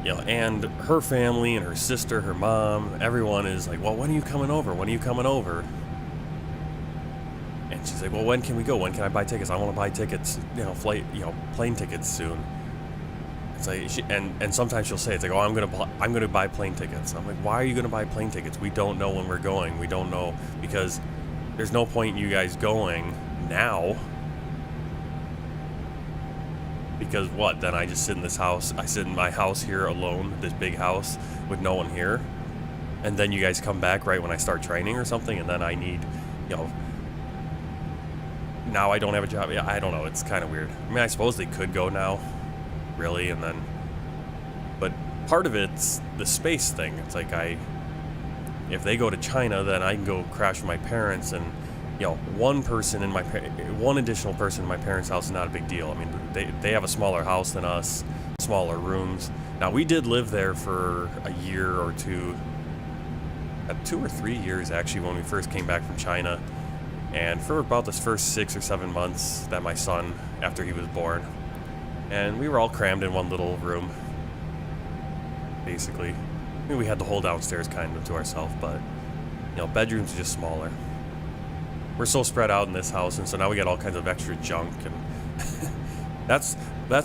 you know, and her family and her sister, her mom, everyone is like, well, when are you coming over? When are you coming over? And she's like, well, when can we go? When can I buy tickets? I want to buy tickets, you know, plane tickets soon. It's like, and sometimes she'll say, it's like, oh, I'm gonna buy plane tickets. I'm like, why are you gonna buy plane tickets? We don't know when we're going. We don't know, because there's no point in you guys going now. Because what? Then I just sit in this house. I sit in my house here alone, this big house with no one here. And then you guys come back right when I start training or something, and then I need, you know, now I don't have a job. Yeah, I don't know. It's kind of weird. I mean, I suppose they could go now, really, and then, but part of it's the space thing. It's like if they go to China, then I can go crash with my parents, and you know, one additional person in my parents' house is not a big deal. I mean, they have a smaller house than us, smaller rooms. Now, we did live there for a year or two, 2 or 3 years actually, when we first came back from China, and for about this first 6 or 7 months that my son, after he was born, and we were all crammed in one little room, basically. I mean, we had the whole downstairs kind of to ourselves, but you know, bedrooms are just smaller. We're so spread out in this house, and so now we got all kinds of extra junk, and that's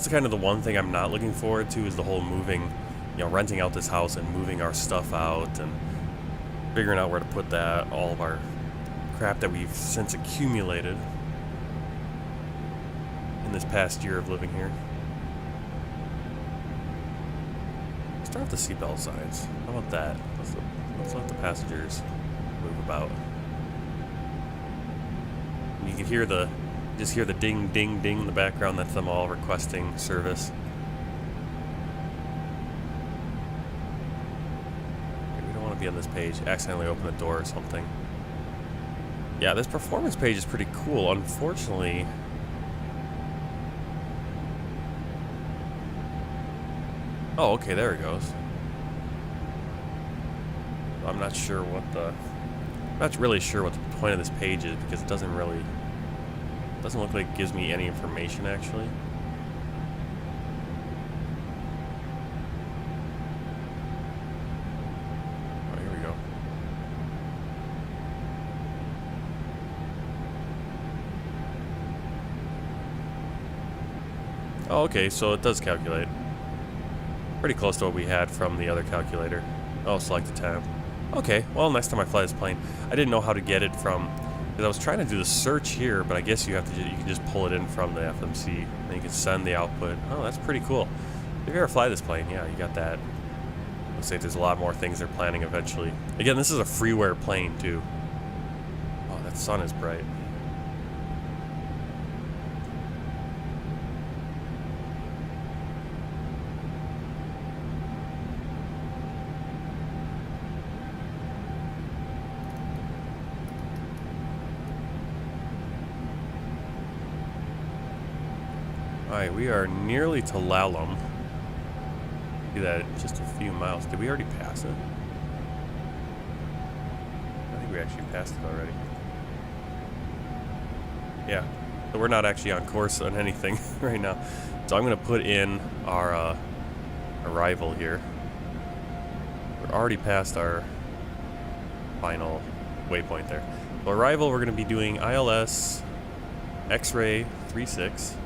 kind of the one thing I'm not looking forward to, is the whole moving, you know, renting out this house and moving our stuff out and figuring out where to put that, all of our crap that we've since accumulated in this past year of living here. Start with the seatbelt signs. How about that? Let's let the passengers move about. You can hear just hear the ding, ding, ding in the background. That's them all requesting service. We don't want to be on this page. Accidentally open a door or something. Yeah, this performance page is pretty cool. Unfortunately, oh, okay, there it goes. I'm not really sure what the point of this page is, because it doesn't look like it gives me any information actually. Oh, here we go. Oh, okay, so it does calculate. Pretty close to what we had from the other calculator. Oh, select the tab. Okay, well, next time I fly this plane, I didn't know how to get it from, because I was trying to do the search here, but I guess you can just pull it in from the FMC, and you can send the output. Oh, that's pretty cool. If you ever fly this plane, yeah, you got that. Looks like there's a lot more things they're planning eventually. Again, this is a freeware plane, too. Oh, that sun is bright. Alright, we are nearly to Lalum. See that, just a few miles. Did we already pass it? I think we actually passed it already. Yeah, so we're not actually on course on anything right now. So I'm going to put in our arrival here. We're already past our final waypoint there. So arrival, we're going to be doing ILS X-ray 36.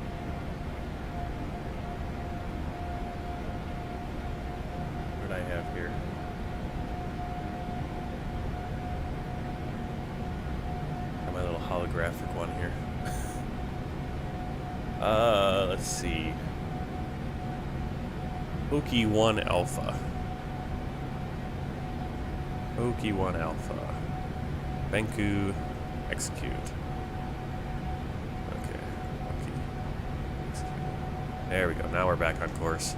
Holographic one here. Let's see. Oki 1 Alpha. Oki 1 Alpha. Benku execute. Okay. Oki execute. There we go. Now we're back on course.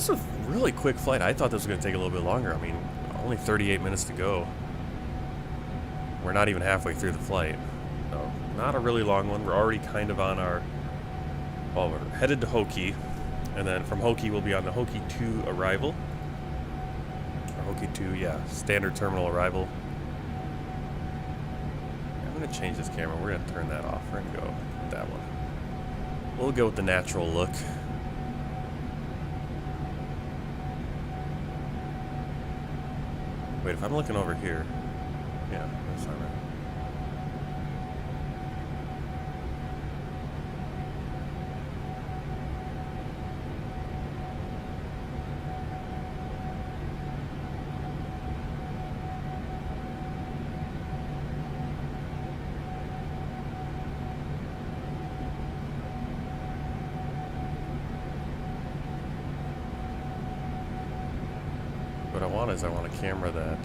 This was a really quick flight. I thought this was going to take a little bit longer. I mean, only 38 minutes to go. We're not even halfway through the flight. So, not a really long one. We're already kind of on our... Well, we're headed to Hoki. And then from Hoki, we'll be on the Hoki 2 arrival. Or Hoki 2, yeah. Standard terminal arrival. I'm going to change this camera. We're going to turn that off. We're going to go with that one. We'll go with the natural look. Wait, if I'm looking over here... Yeah, that's not right. What I want is I want a camera that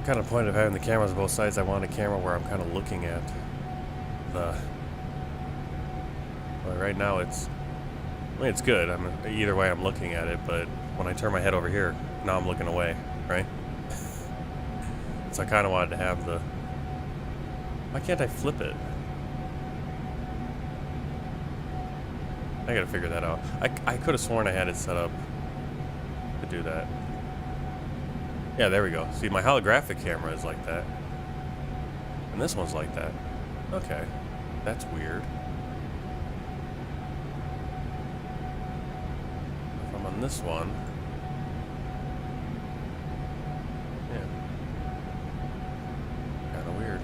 kind of point of having the cameras on both sides. I want a camera where I'm kind of looking at the... Well, right now it's... I mean, it's good. Either way I'm looking at it, but when I turn my head over here, now I'm looking away, right? So I kind of wanted to have the... Why can't I flip it? I gotta figure that out. I could have sworn I had it set up to do that. Yeah, there we go. See, my holographic camera is like that. And this one's like that. Okay. That's weird. If I'm on this one... Yeah. Kinda weird.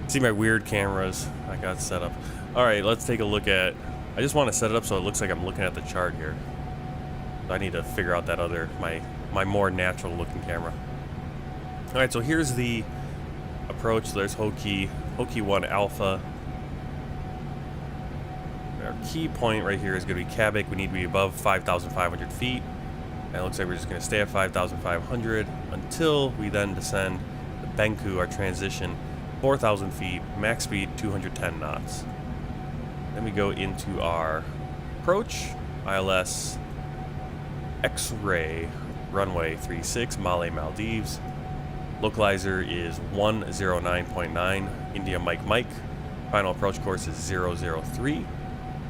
See my weird cameras I got set up. Alright, let's take a look at... I just want to set it up so it looks like I'm looking at the chart here. I need to figure out that other, my more natural looking camera. Alright, so here's the approach. There's Hoki 1 Alpha. Our key point right here is going to be Kabik. We need to be above 5,500 feet. And it looks like we're just going to stay at 5,500 until we then descend the Benku, our transition, 4,000 feet, max speed 210 knots. Then we go into our approach, ILS X-ray, runway 36, Malé, Maldives. Localizer is 109.9, India Mike. Final approach course is 003.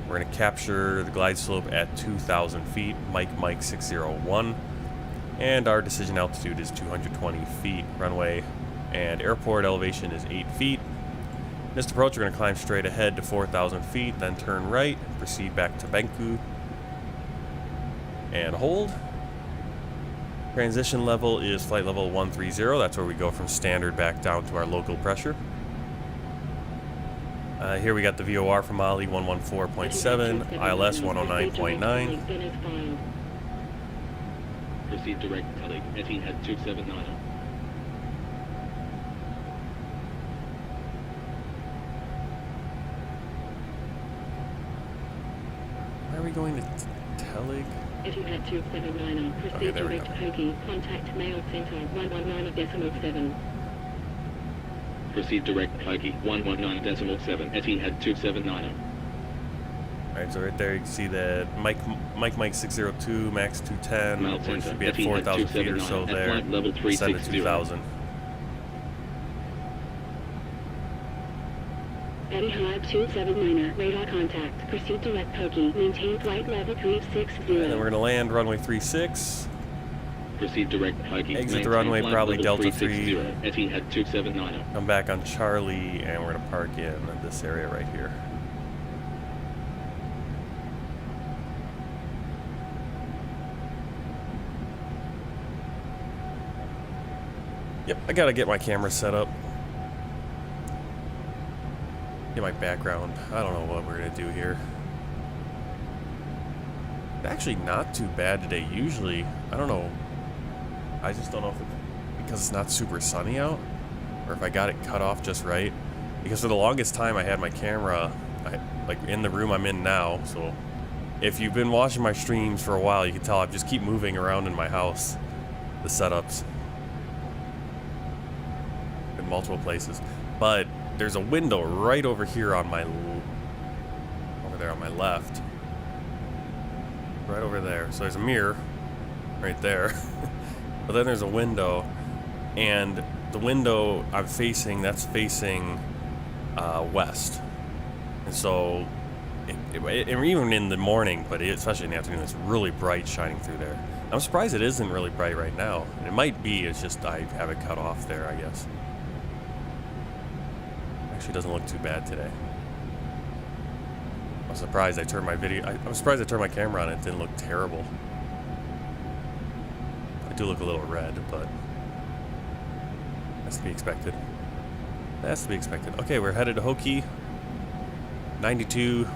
We're going to capture the glide slope at 2,000 feet, Mike 601. And our decision altitude is 220 feet. Runway and airport elevation is 8 feet. This approach, we're going to climb straight ahead to 4,000 feet, then turn right, proceed back to Benku. And hold. Transition level is flight level 130. That's where we go from standard back down to our local pressure. Here we got the VOR from Malé 114.7, ILS 109.9. Proceed direct tally, Etihad 279. Where are we going to Telig? Etihad 279, proceed direct Hoki, contact mail center 119.7. Proceed direct Hoki 119.7, Etihad 279. Alright, so right there you can see that Mike 602, max 210, we should be at 4,000 feet or so there, send to 2,000. Etihad 279, radar contact, proceed direct Hoki, maintain flight level 360. And then we're going to land runway 36. Proceed direct Hoki, exit the runway, probably Delta 3. Etihad 279. Come back on Charlie, and we're going to park in this area right here. Yep, I gotta get my camera set up. Get my background. I don't know what we're gonna do here. Actually, not too bad today. Usually, I don't know. I just don't know if it's because it's not super sunny out, or if I got it cut off just right. Because for the longest time, I had my camera like in the room I'm in now. So if you've been watching my streams for a while, you can tell I just keep moving around in my house, the setups, in multiple places. But there's a window right over here on my over there on my left. Right over there. So there's a mirror right there. But then there's a window, and the window I'm facing, that's facing west. And so even in the morning, but especially in the afternoon, it's really bright shining through there. I'm surprised it isn't really bright right now. It might be, it's just I have it cut off there, I guess. Actually doesn't look too bad today. I'm surprised I turned my I'm surprised I turned my camera on. It didn't look terrible. I do look a little red, but that's to be expected. That's to be expected. Okay, we're headed to Hoki. 92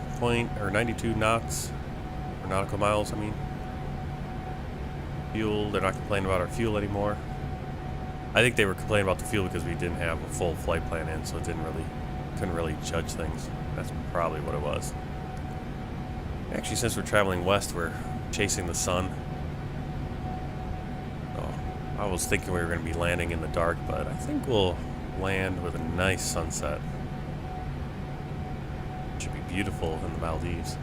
knots, or nautical miles, I mean. Fuel, they're not complaining about our fuel anymore. I think they were complaining about the fuel because we didn't have a full flight plan in, so it couldn't really judge things. That's probably what it was. Actually, since we're traveling west, we're chasing the sun. So, I was thinking we were going to be landing in the dark, but I think we'll land with a nice sunset. It should be beautiful in the Maldives.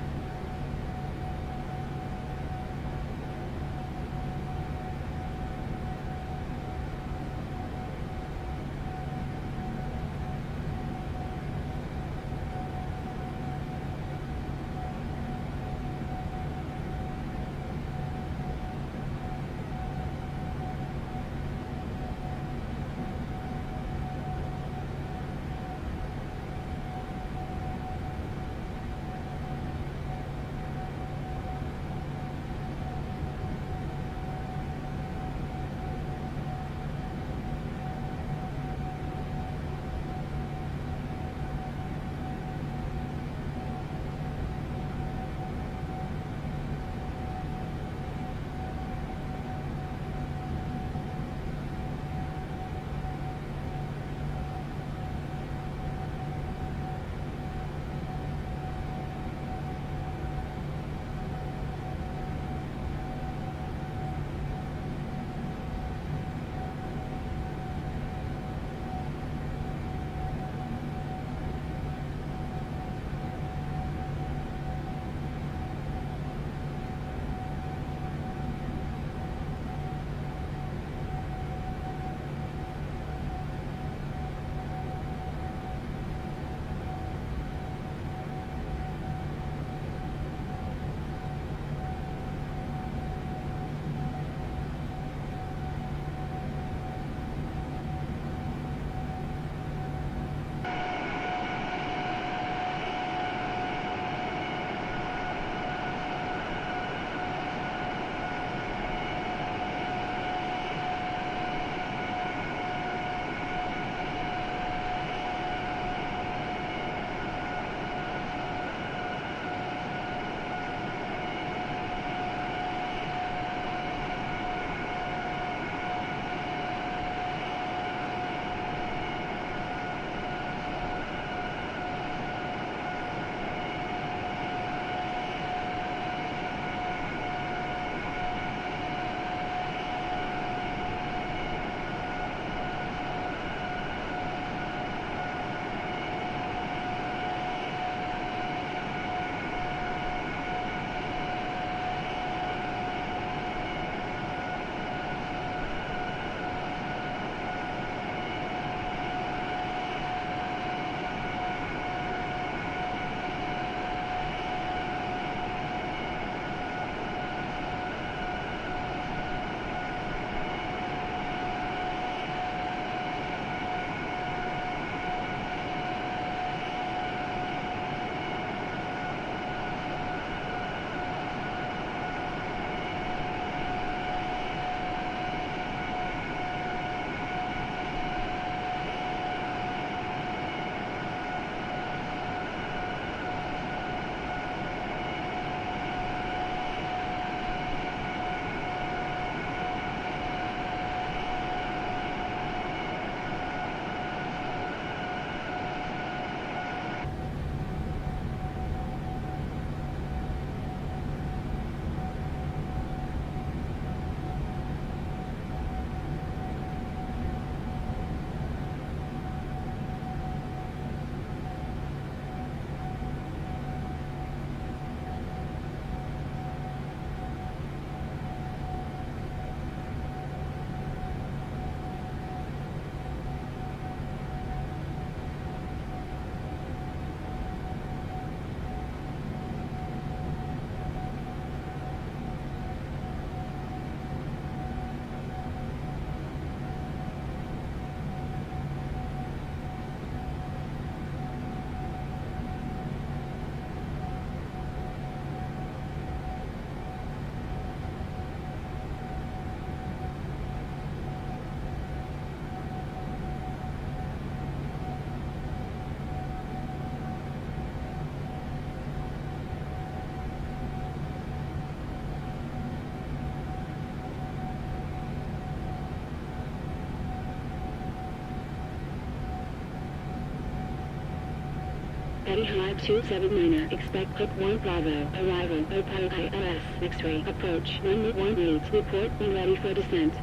Etihad 279, expect Hook 1 Bravo, arrival, Opal ILS, X-ray, approach, runway 1 leads, report when ready for descent.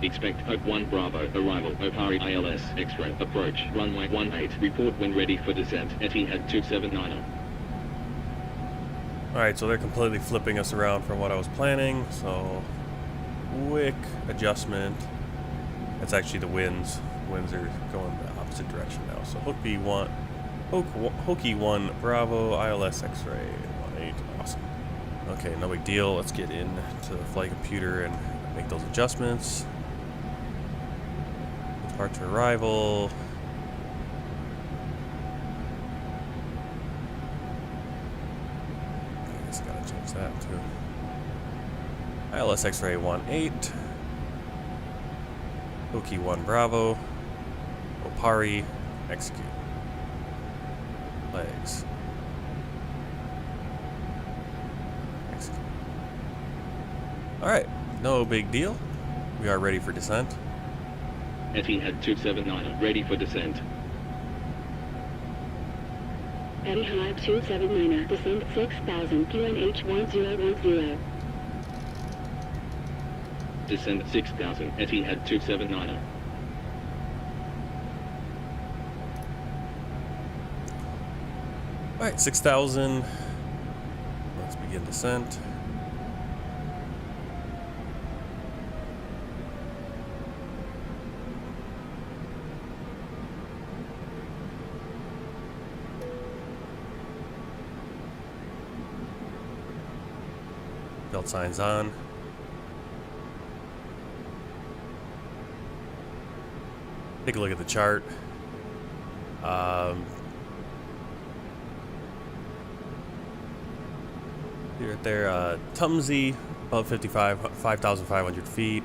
Expect Hope 1 Bravo, arrival, Opari ILS, X-ray, approach, runway 18, report when ready for descent, Etihad 279. Alright, so they're completely flipping us around from what I was planning, so quick adjustment. That's actually the winds. Winds are going the opposite direction now. So Hokie 1 Bravo, ILS X-ray 18, awesome. Okay, no big deal. Let's get into the flight computer and make those adjustments. Departure arrival. I guess I gotta change that too. ILS X-ray 18. Hokie 1 Bravo. Opari, execute. Legs. Execute. Alright, no big deal. We are ready for descent. Etihad 279, ready for descent. Etihad 279, descent 6,000 QNH 1010. Descent 6000, Etihad 279. Alright, 6,000. Let's begin descent. Belt signs on. Take a look at the chart. Right there, Tumsy above 5,500 feet.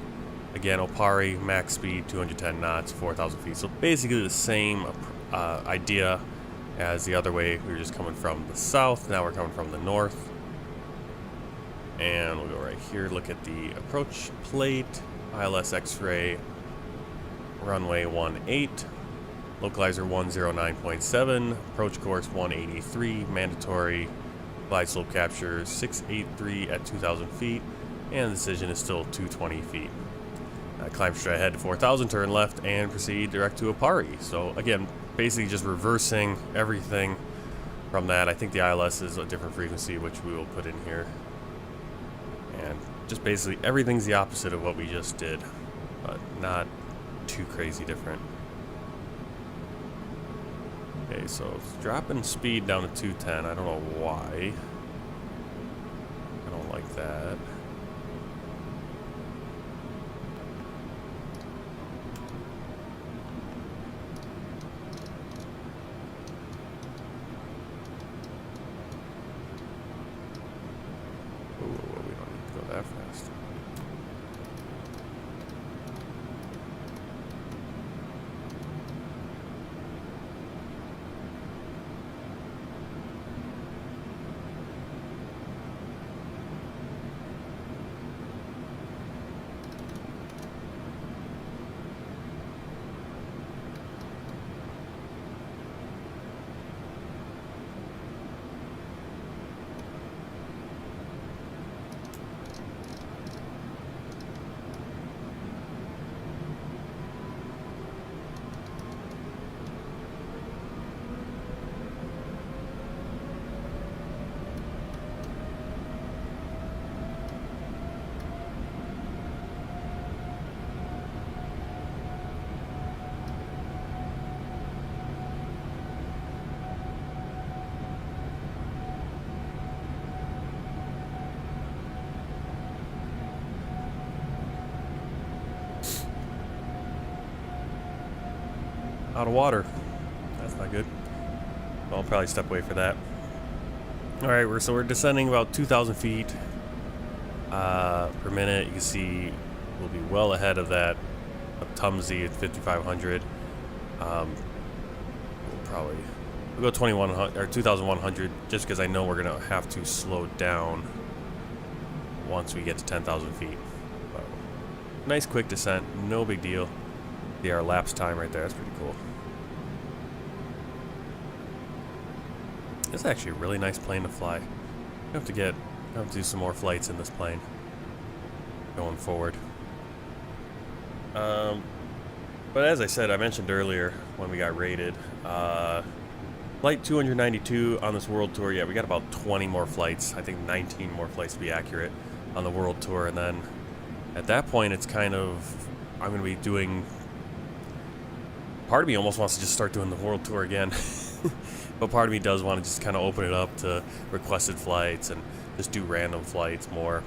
Again, Opari max speed 210 knots, 4,000 feet. So basically the same idea as the other way. We were just coming from the south. Now we're coming from the north. And we'll go right here. Look at the approach plate. ILS X-ray. Runway 18. Localizer 109.7. Approach course 183. Mandatory. Glide slope capture 683 at 2,000 feet, and the decision is still 220 feet. Climb straight ahead to 4,000, turn left, and proceed direct to Opari. So again, basically just reversing everything from that. I think the ILS is a different frequency, which we will put in here. And just basically everything's the opposite of what we just did, but not too crazy different. Okay, so it's dropping speed down to 210. I don't know why. I don't like that. Ooh, we don't need to go that fast. Out of water. That's not good. Well, I'll probably step away for that. Alright, we're descending about 2,000 feet per minute. You can see we'll be well ahead of that of Tumsy at 5,500. We'll go 2,100 or 2,100 just because I know we're gonna have to slow down once we get to 10,000 feet. But nice quick descent, no big deal. See our lapse time right there. That's pretty cool. This is actually a really nice plane to fly. I have to do some more flights in this plane going forward. But as I said, I mentioned earlier when we got rated, flight 292 on this world tour. Yeah, we got about 20 more flights. I think 19 more flights to be accurate on the world tour. And then at that point, it's kind of, I'm going to be doing, part of me almost wants to just start doing the world tour again. But part of me does want to just kind of open it up to requested flights and just do random flights more.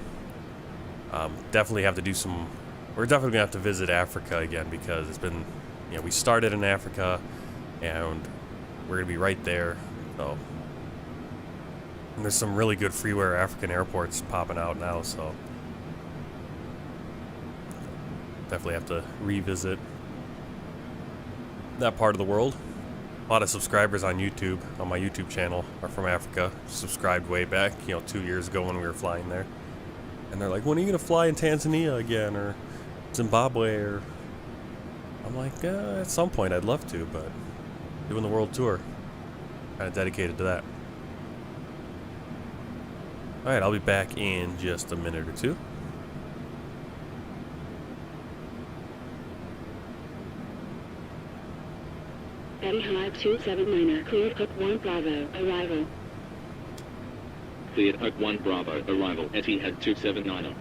Definitely have to do some, we're definitely going to have to visit Africa again because it's been, you know, we started in Africa and we're going to be right there. So, and there's some really good freeware African airports popping out now, so definitely have to revisit that part of the world. A lot of subscribers on YouTube, on my YouTube channel, are from Africa. Subscribed way back, 2 years ago when we were flying there. And they're like, when are you going to fly in Tanzania again, or Zimbabwe, or... I'm like, at some point I'd love to, but doing the world tour, kind of dedicated to that. Alright, I'll be back in just a minute or two. Etihad 279, cleared Hook 1 Bravo, arrival. Cleared Hook 1 Bravo, arrival, Etihad 279.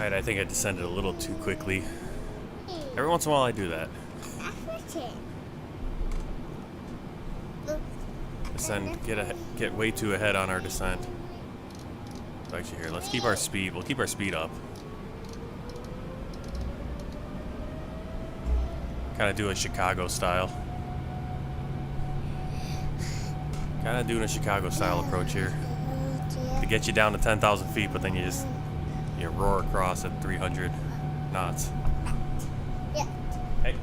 Alright, I think I descended a little too quickly. Every once in a while I do that. Descend, get way too ahead on our descent. Actually, here, let's keep our speed. We'll keep our speed up. Kind of do a Chicago style. Kind of doing a Chicago style approach here. To get you down to 10,000 feet, but then you roar across at 300 knots. Hey.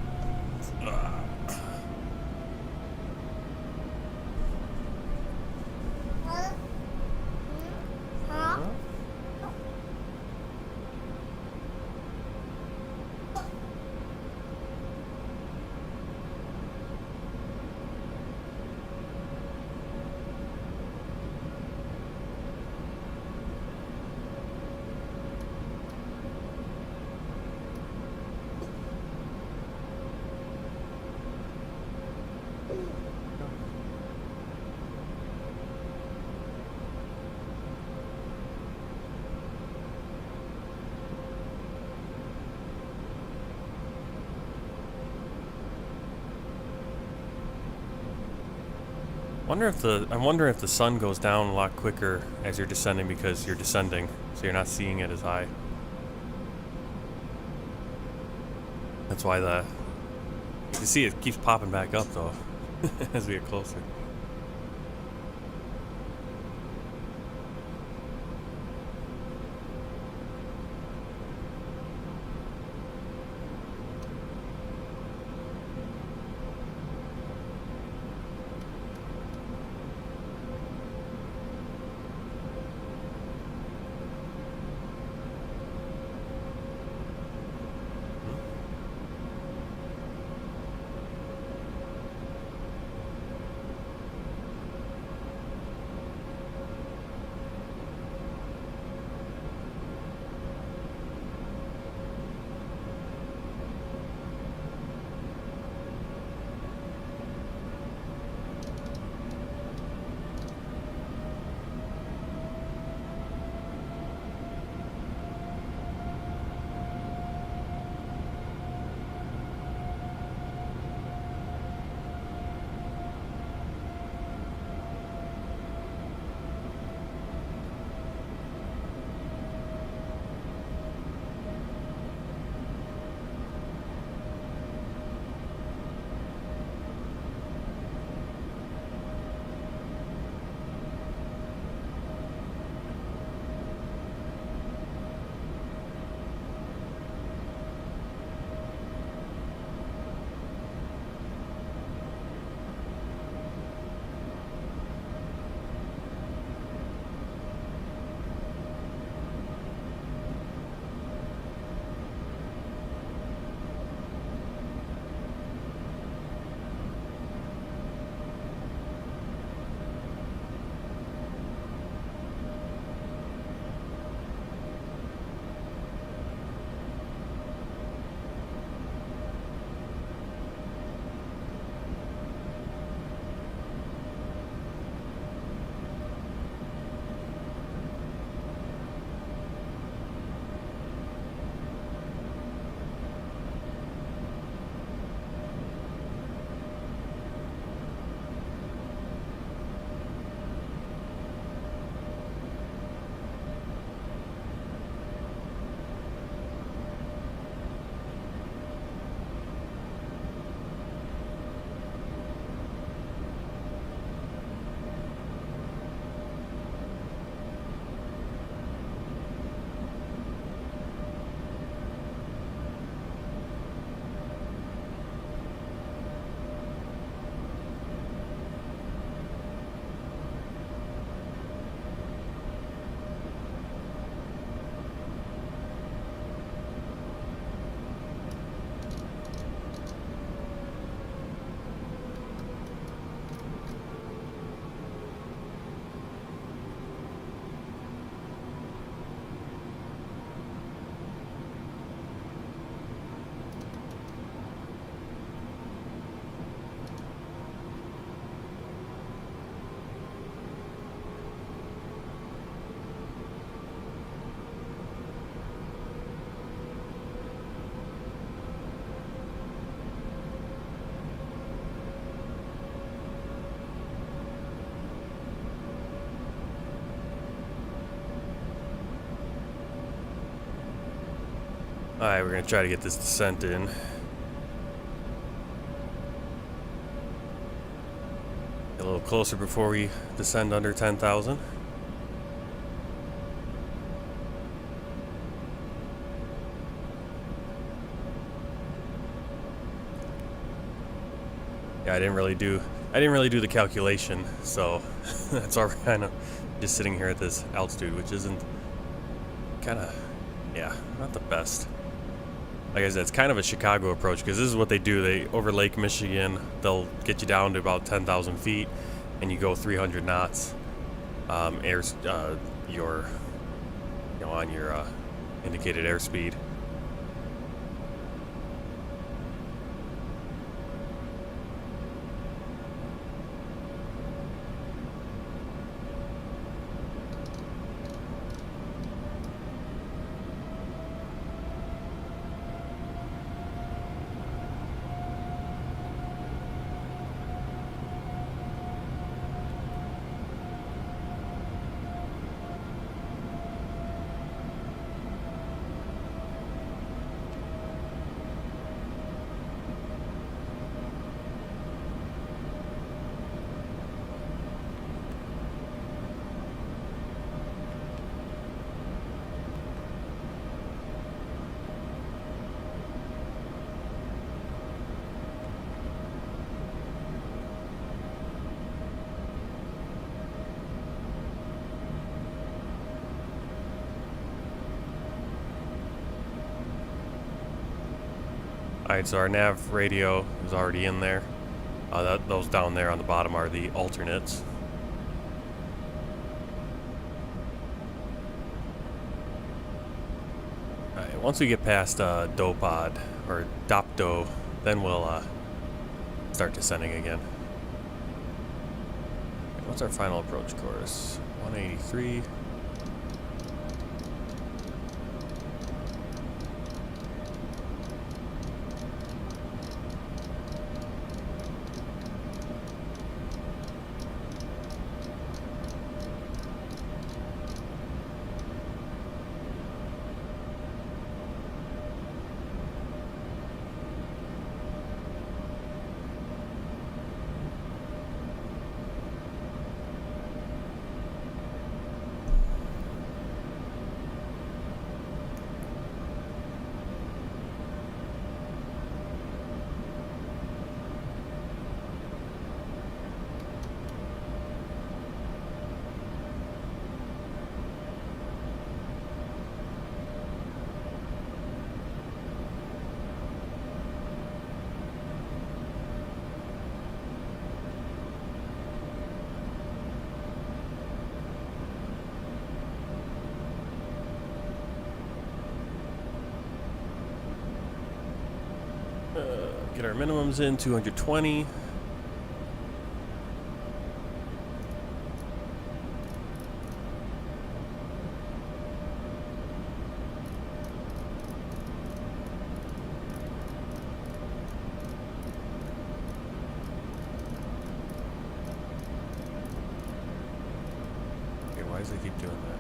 I'm wondering if the sun goes down a lot quicker as you're descending because you're descending, so you're not seeing it as high. That's why you can see it keeps popping back up though as we get closer. Alright, we're gonna try to get this descent in. Get a little closer before we descend under 10,000. Yeah, I didn't really do the calculation, so that's why we're kind of just sitting here at this altitude, which isn't yeah, not the best. Like I said, it's kind of a Chicago approach, because this is what they do. They, over Lake Michigan, they'll get you down to about 10,000 feet, and you go 300 knots, on your indicated airspeed. Alright, so our nav radio is already in there. Those down there on the bottom are the alternates. Alright, once we get past Dopod, or Dopdo, then we'll start descending again. What's our final approach course? 183. Get our minimums in, 220. Okay, why does it keep doing that?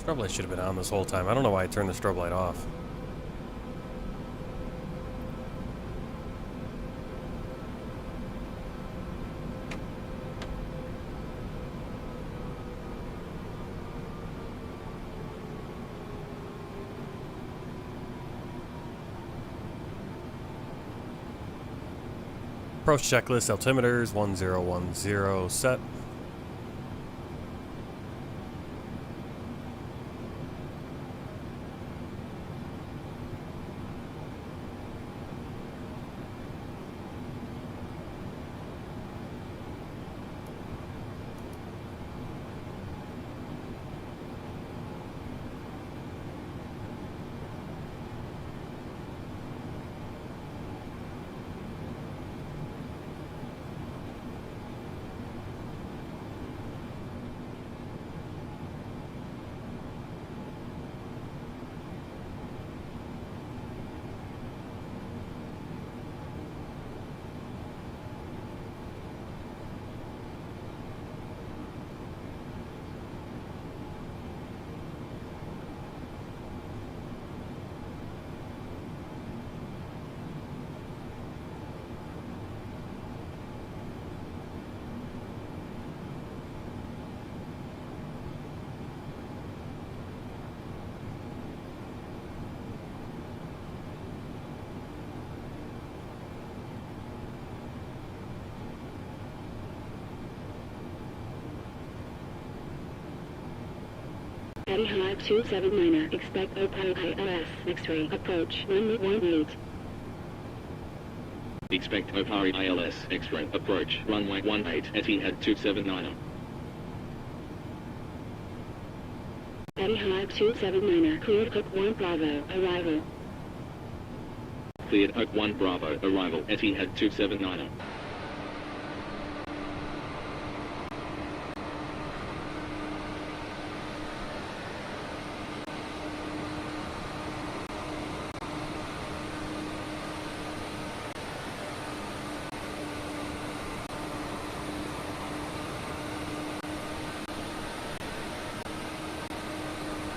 Strobe light should have been on this whole time. I don't know why I turned the strobe light off. Approach checklist, altimeters, 1010 set. Etihad 279er, expect Oppo ILS X-ray approach, runway 18. Expect Opari ILS X-ray approach, runway 18, Etihad 279er. Etihad 279er, cleared Oak 1 Bravo, arrival. Cleared Oak 1 Bravo, arrival, Etihad 279er.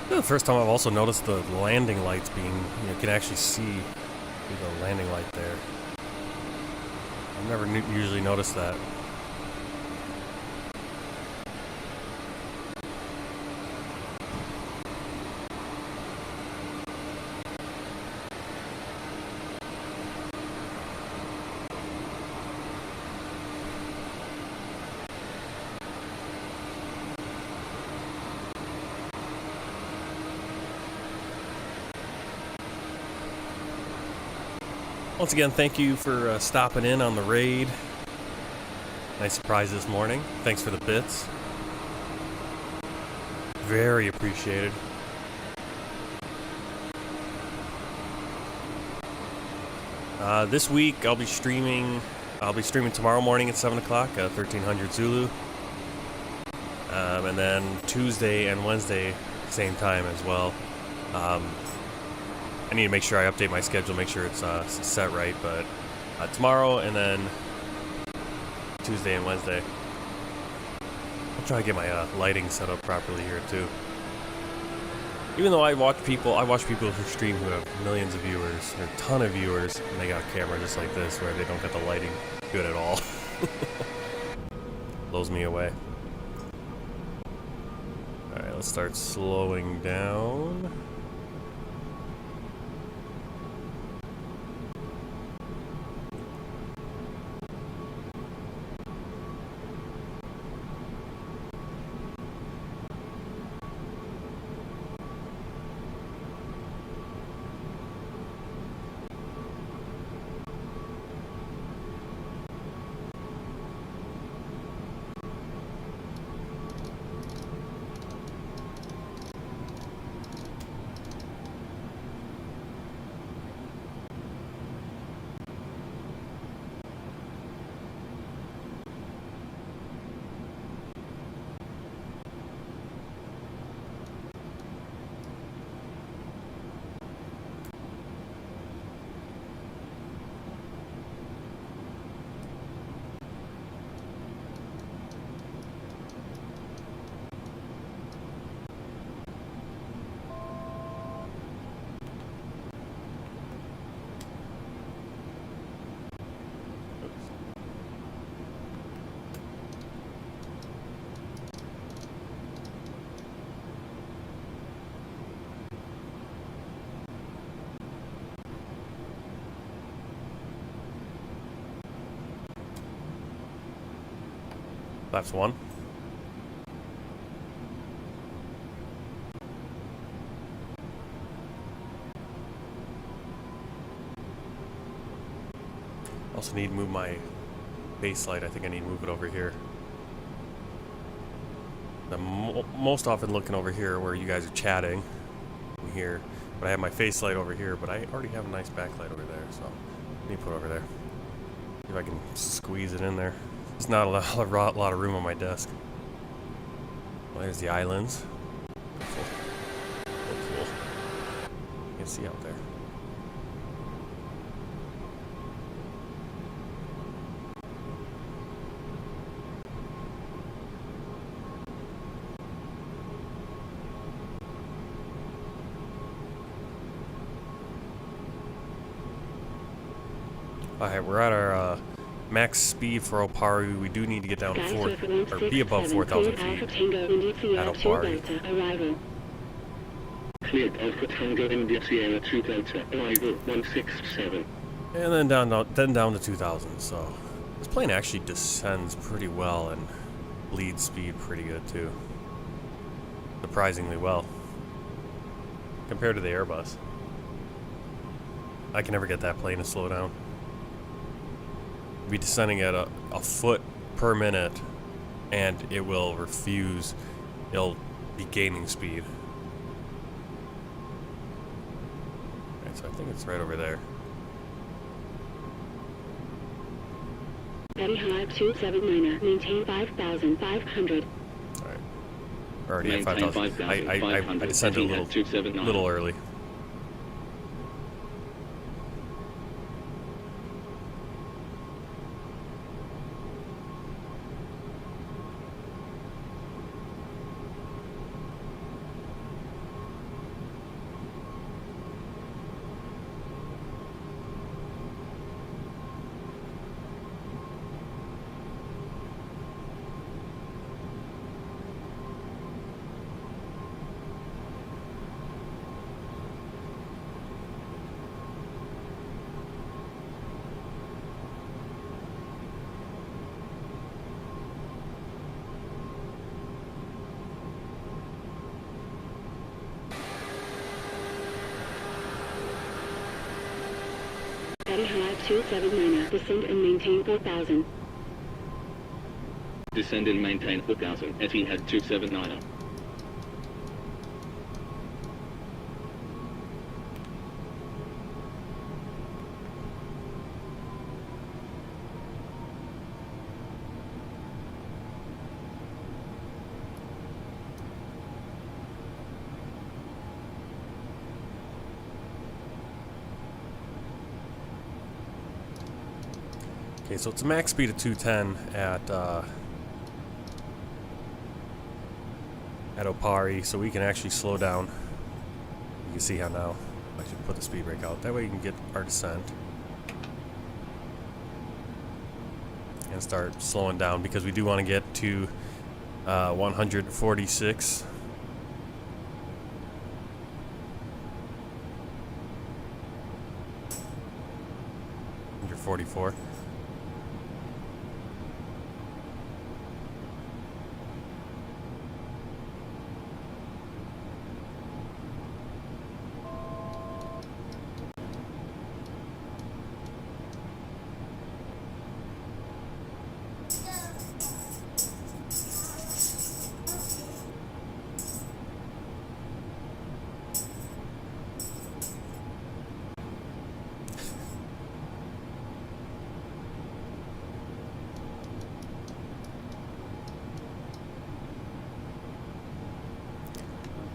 The first time I've also noticed the landing lights being, you can actually see the landing light there. I've never usually noticed that. Once again, thank you for stopping in on the raid. Nice surprise this morning. Thanks for the bits. Very appreciated. This week I'll be streaming tomorrow morning at 7 o'clock, 1300 Zulu. And then Tuesday and Wednesday, same time as well. I need to make sure I update my schedule, make sure it's set right, but tomorrow and then Tuesday and Wednesday. I'll try to get my lighting set up properly here too. Even though I watch people who stream who have millions of viewers, or a ton of viewers, and they got a camera just like this where they don't get the lighting good at all. Blows me away. Alright, let's start slowing down. Flaps 1. Also need to move my base light. I think I need to move it over here. I'm most often looking over here where you guys are chatting here, but I have my face light over here, but I already have a nice backlight over there, so I need to put it over there. See if I can squeeze it in there. There's not a lot of room on my desk. Well, there's the islands. Cool. Oh, cool. You can see out there. Alright, we're at our max speed for Opari. We do need to get down to 4, or be above 4,000 feet at Opari. Cleared Alpha Tango India Sierra 2 Delta, arrival 167. And then down to 2,000. So this plane actually descends pretty well and leads speed pretty good too. Surprisingly well compared to the Airbus. I can never get that plane to slow down. Be descending at a foot per minute, and it will refuse. It'll be gaining speed. Right, so I think it's right over there. Etihad 279, maintain 5,500. Alright. Already at 5,000. I descended a little early. Etihad 279, descend and maintain 4,000. Descend and maintain 4,000, Etihad 279. Okay, so it's a max speed of 210 at Opari, so we can actually slow down. You can see how now I should put the speed brake out. That way you can get our descent and start slowing down, because we do want to get to 146. Under 44.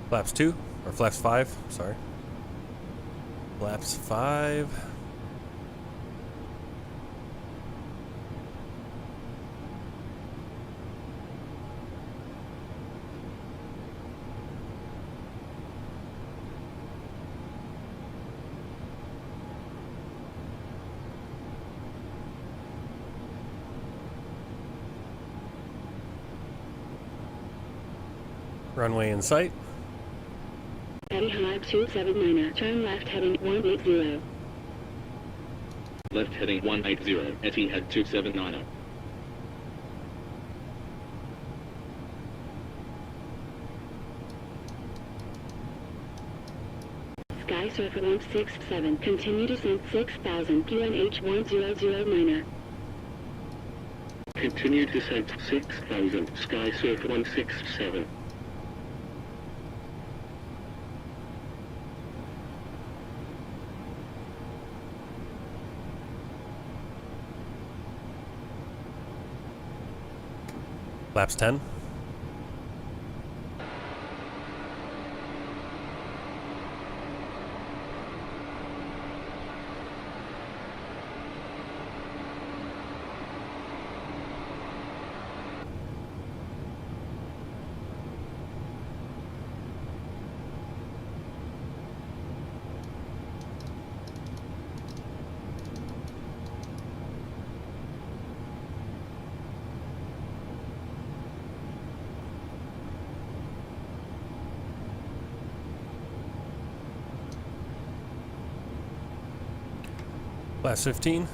Flaps 2, or flaps 5, sorry. Flaps 5. Runway in sight. Etihad 279, turn left heading 180. Left heading 180, Etihad 279. Sky Surfer 167. Continue descent 6000 QNH 1009er. Continue descent 6000, Sky Surfer 167. Laps 10. Last 15.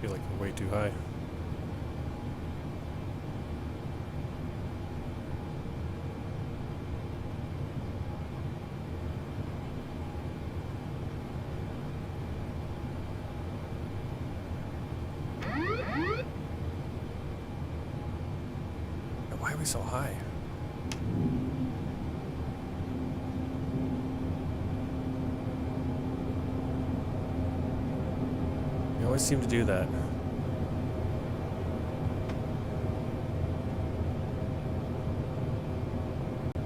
Feel like we're way too high. Why are we so high? You always seem to do that.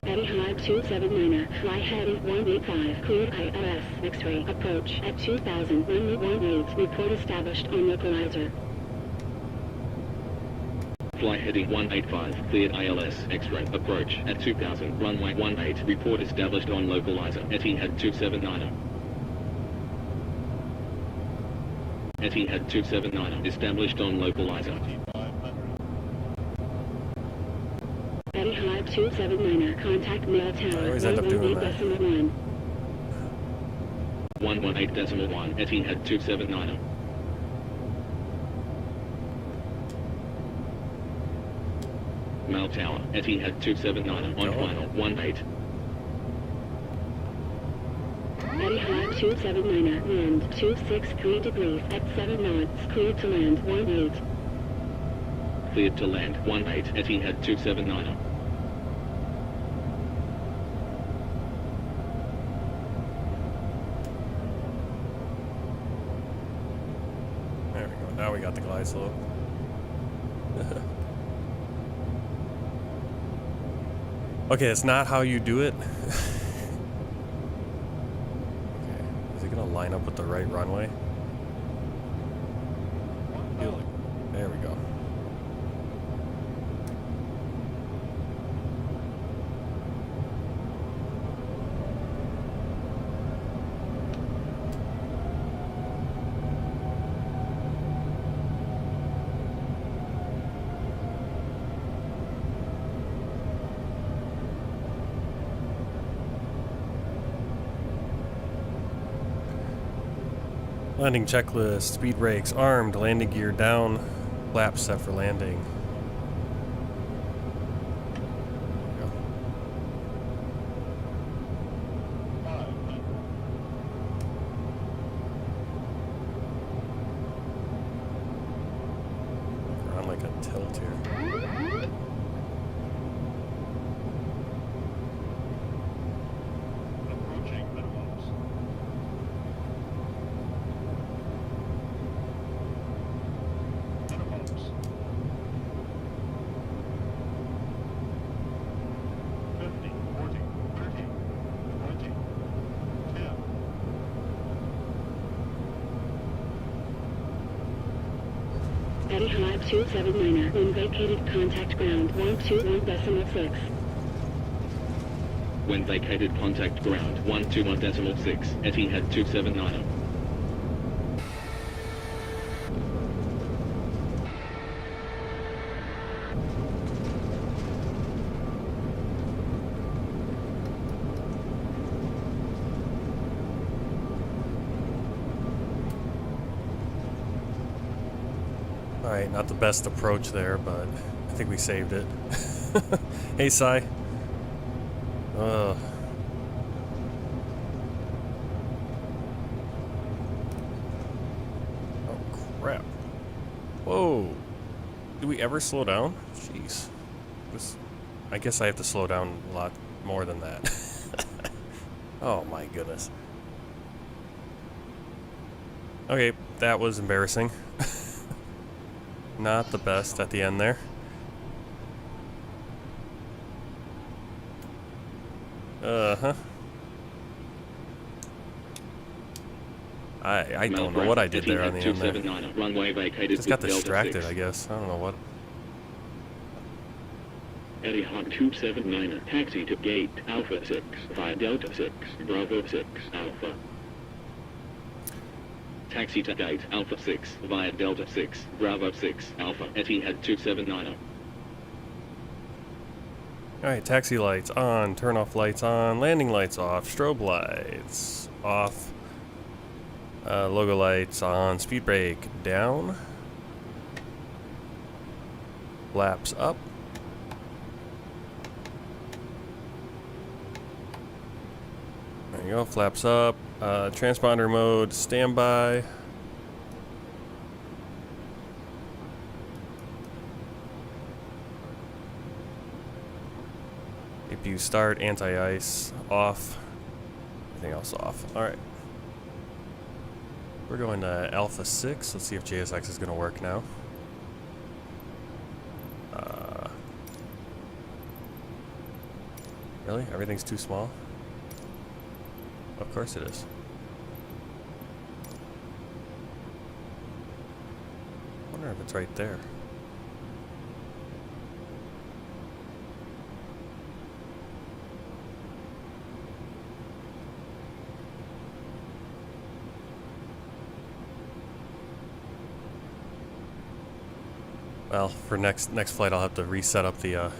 Etihad 279er, fly heading 185, cleared ILS, X-ray, approach at 2000, runway 18, report established on localizer. Fly heading 185, cleared ILS, X-ray, approach at 2000, runway 18, report established on localizer, Etihad 279er. Etihad 279er, established on localizer. Etihad 279er, contact mail tower, I always end up doing that. 118.1. 118.1, Etihad 279er. Mail tower, Etihad 279er, on final, 18. Etihad 279er, wind 263 degrees at 7 knots, cleared to land 18. Cleared to land, 18, Etihad 279er. There we go. Now we got the glide slope. Okay, it's not how you do it. Okay, is it gonna line up with the right runway? There we go. Landing checklist, speed brakes, armed, landing gear down, flaps set for landing. There we go. We're on like a tilt here. Etihad 279er, when vacated contact ground 121.6. When vacated contact ground, 121.6, Etihad 279er. Alright, not the best approach there, but I think we saved it. Hey, Sai. Ugh. Oh, crap. Whoa. Do we ever slow down? Jeez. I guess I have to slow down a lot more than that. Oh my goodness. Okay, that was embarrassing. Not the best at the end there. Uh-huh. I don't know what I did there on the end there. Runway vacated. Just got distracted, I guess. I don't know what. Etihad 279, taxi to gate Alpha 6 via Delta 6, Bravo 6, Alpha. Taxi to gate Alpha 6 via Delta 6, Bravo 6, Alpha, Etihad 279. Alright, taxi lights on, turn off lights on, landing lights off, strobe lights off, logo lights on, speed brake down, flaps up. There you go, flaps up, transponder mode, standby. CPU start, anti-ice off, everything else off. Alright. We're going to Alpha 6. Let's see if JSX is going to work now. Really? Everything's too small? Of course it is. I wonder if it's right there. Well, for next flight, I'll have to reset up the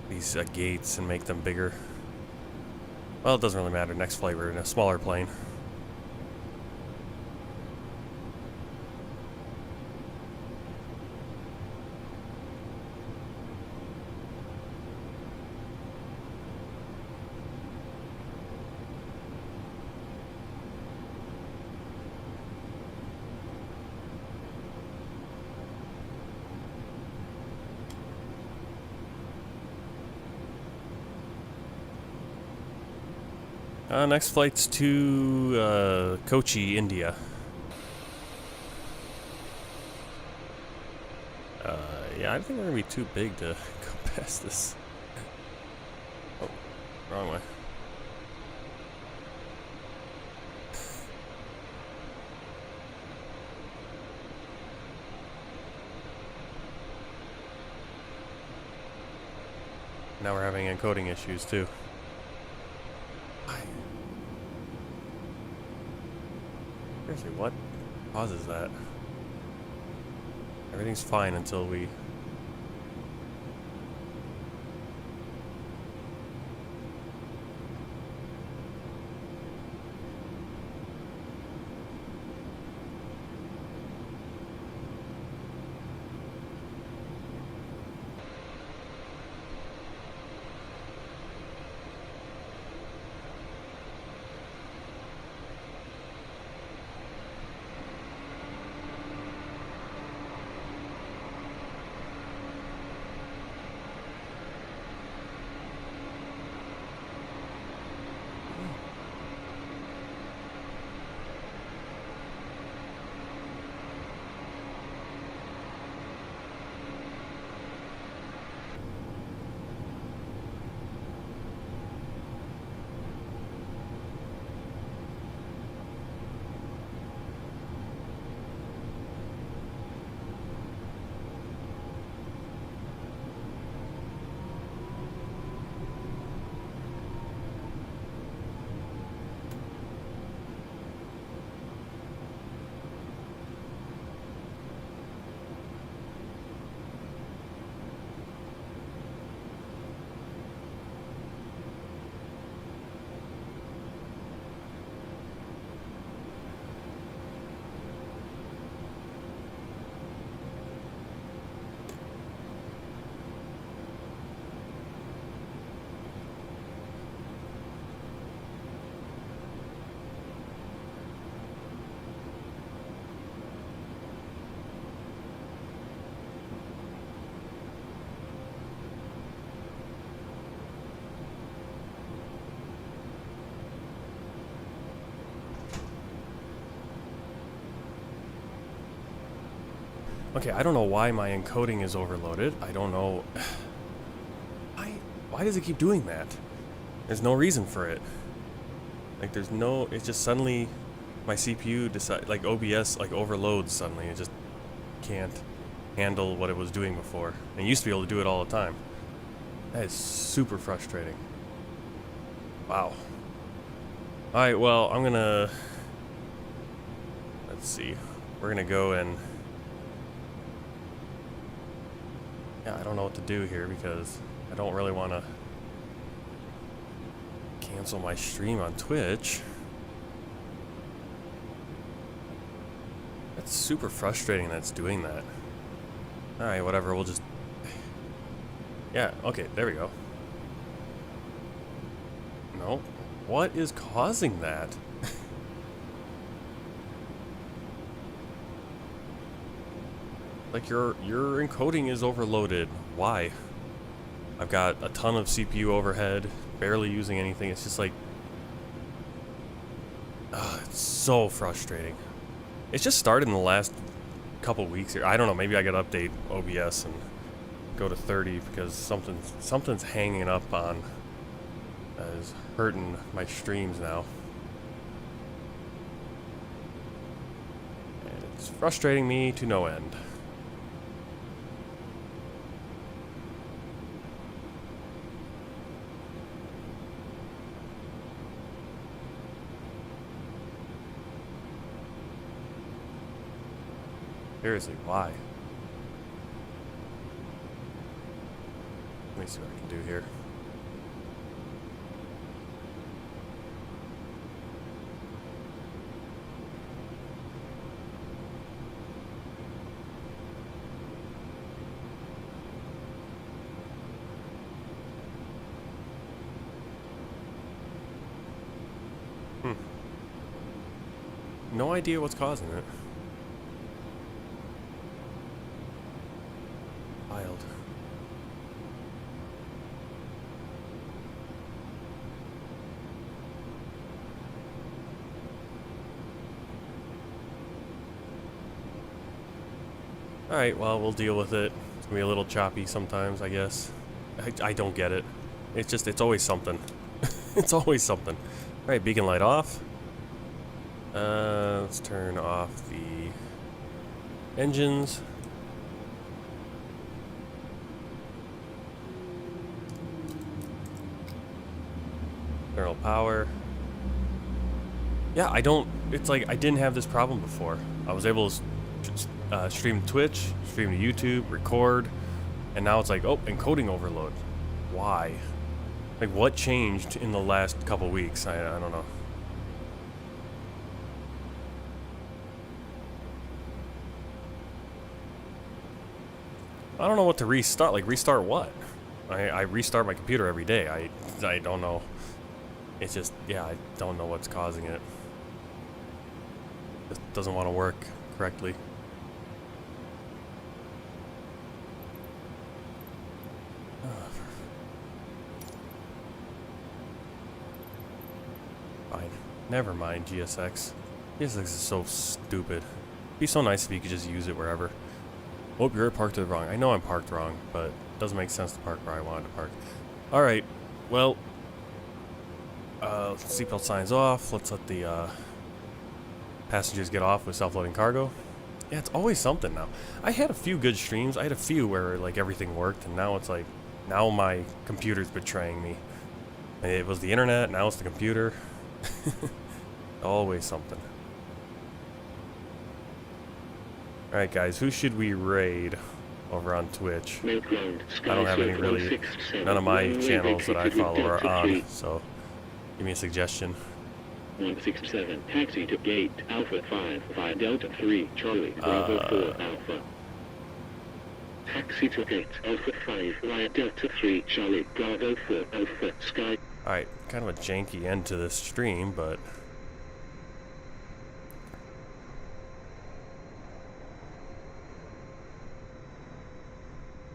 these gates and make them bigger. Well, it doesn't really matter. Next flight, we're in a smaller plane. Next flight's to Kochi, India. Yeah, I think we're gonna be too big to go past this. Oh, wrong way. Now we're having encoding issues too. Seriously, what causes that? Everything's fine until we... Okay, I don't know why my encoding is overloaded. I don't know. Why does it keep doing that? There's no reason for it. Like, there's no... It's just suddenly... My CPU decide, like, OBS, like, overloads suddenly. It just can't handle what it was doing before. And it used to be able to do it all the time. That is super frustrating. Wow. Alright, well, I'm gonna... Let's see. We're gonna go and... Yeah, I don't know what to do here because I don't really want to cancel my stream on Twitch. That's super frustrating that it's doing that. Alright, whatever, we'll just... Yeah, okay, there we go. No. What is causing that? Like, your encoding is overloaded. Why? I've got a ton of CPU overhead, barely using anything. It's just like... it's so frustrating. It's just started in the last couple weeks here. I don't know, maybe I gotta update OBS and go to 30 because something's hanging up on... is hurting my streams now. And it's frustrating me to no end. Seriously, why? Let me see what I can do here. No idea what's causing it. Wild. Alright, well, we'll deal with it. It's gonna be a little choppy sometimes, I guess. I don't get it. It's just, it's always something. It's always something. Alright, beacon light off. Let's turn off the engines. Internal power. Yeah, I don't... It's like I didn't have this problem before. I was able to stream to Twitch, stream to YouTube, record, and now it's like, oh, encoding overload. Why? Like, what changed in the last couple weeks? I don't know. I don't know what to restart. Like, restart what? I restart my computer every day. I don't know. It's just, yeah, I don't know what's causing it. It doesn't want to work correctly. Fine. Never mind, GSX. GSX is so stupid. It'd be so nice if you could just use it wherever. Oh, you're parked wrong. I know I'm parked wrong, but it doesn't make sense to park where I wanted to park. Alright, well, seatbelt signs off. Let's let the passengers get off with self-loading cargo. Yeah, it's always something now. I had a few good streams. I had a few where like everything worked, and now it's like, now my computer's betraying me. It was the internet, now it's the computer. Always something. Alright guys, who should we raid over on Twitch? I don't have any really, none of my channels that I follow are on, so give me a suggestion. 167, taxi to gate Alpha 5 Delta 3 Charlie Bravo 4 Alpha. Taxi to gate Alpha 5 via Delta 3 Charlie Bravo 4 Alpha Sky. Alright, kind of a janky end to this stream, but...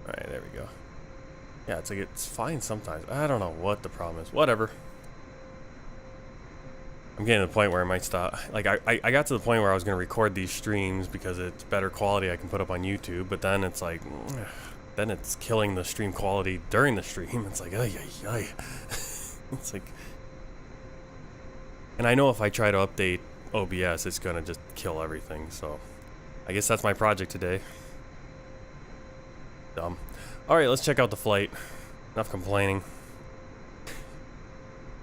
Alright, there we go. Yeah, it's like, it's fine sometimes. I don't know what the problem is. Whatever. I'm getting to the point where I might stop. Like, I got to the point where I was going to record these streams because it's better quality I can put up on YouTube, but then it's like, then it's killing the stream quality during the stream. It's like, ay. It's like, and I know if I try to update OBS, it's going to just kill everything, so I guess that's my project today. Dumb. Alright, let's check out the flight. Enough complaining.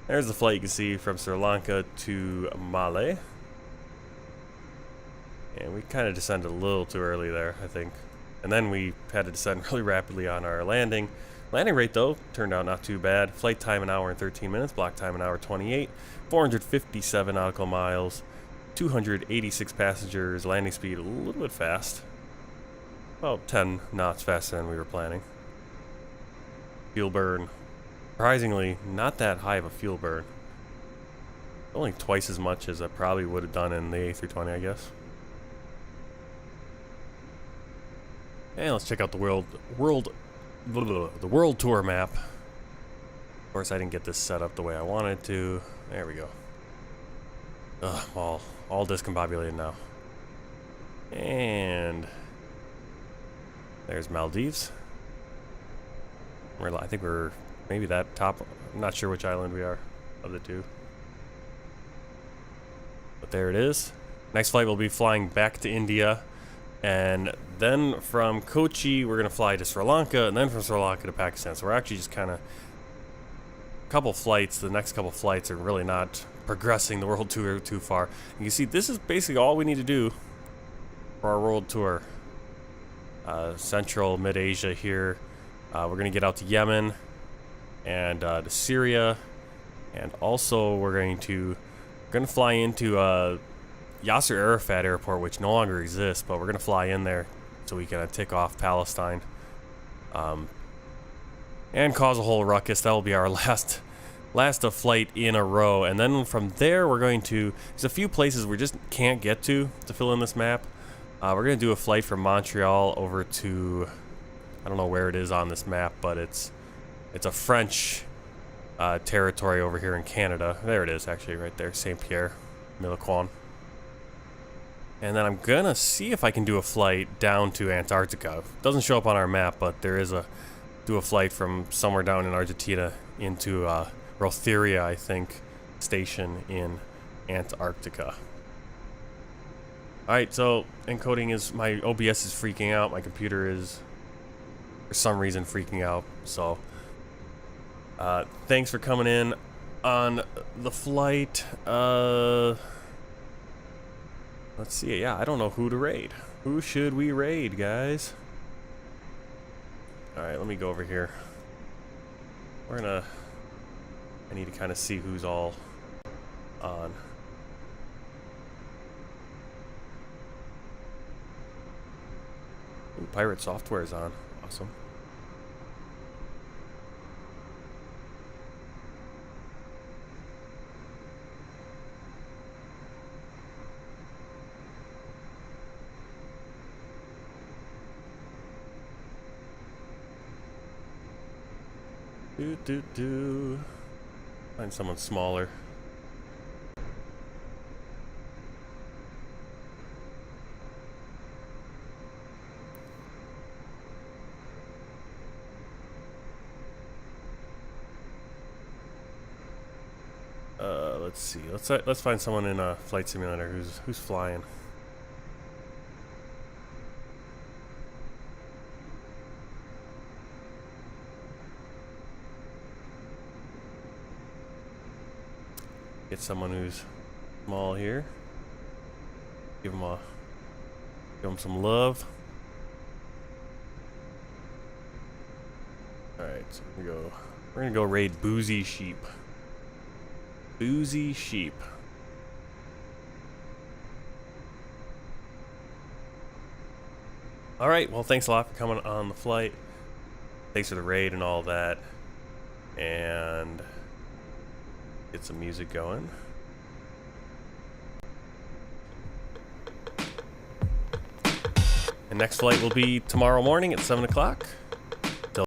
There's the flight you can see from Sri Lanka to Malé. And we kind of descended a little too early there, I think. And then we had to descend really rapidly on our landing. Landing rate, though, turned out not too bad. Flight time an hour and 13 minutes. Block time an hour 28. 457 nautical miles. 286 passengers. Landing speed a little bit fast. About 10 knots faster than we were planning. Fuel burn. Surprisingly, not that high of a fuel burn. Only twice as much as I probably would have done in the A320, I guess. And let's check out the world tour map. Of course, I didn't get this set up the way I wanted to. There we go. Ugh, all discombobulated now. And there's Maldives. I think we're maybe that top. I'm not sure which island we are of the two. But there it is. Next flight we'll be flying back to India. And then from Kochi, we're going to fly to Sri Lanka. And then from Sri Lanka to Pakistan. So we're actually just kind of couple flights. The next couple flights are really not progressing the world tour too far. You can see this is basically all we need to do for our world tour. Central, mid-Asia here. We're going to get out to Yemen and to Syria, and also we're going to fly into Yasser Arafat Airport, which no longer exists, but we're going to fly in there so we can tick off Palestine and cause a whole ruckus. That will be our last flight in a row, and then from there we're going to, there's a few places we just can't get to fill in this map. We're going to do a flight from Montreal over to, I don't know where it is on this map, but it's a French territory over here in Canada. There it is, actually, right there, Saint-Pierre, Miquelon. And then I'm going to see if I can do a flight down to Antarctica. It doesn't show up on our map, but there is a flight from somewhere down in Argentina into Rotheria, I think, station in Antarctica. Alright, so encoding is, my OBS is freaking out, my computer is for some reason freaking out, so thanks for coming in on the flight. Let's see, yeah, I don't know who to raid. Who should we raid, guys? Alright, let me go over here. I need to kind of see who's all on. Ooh, Pirate Software is on. Awesome. Find someone smaller. Let's see. Let's find someone in a flight simulator who's flying. Get someone who's small here. Give them some love. All right, so we're gonna go raid Boozy Sheep. Boozy Sheep. All right, well, thanks a lot for coming on the flight. Thanks for the raid and all that. And get some music going. And next flight will be tomorrow morning at 7 o'clock.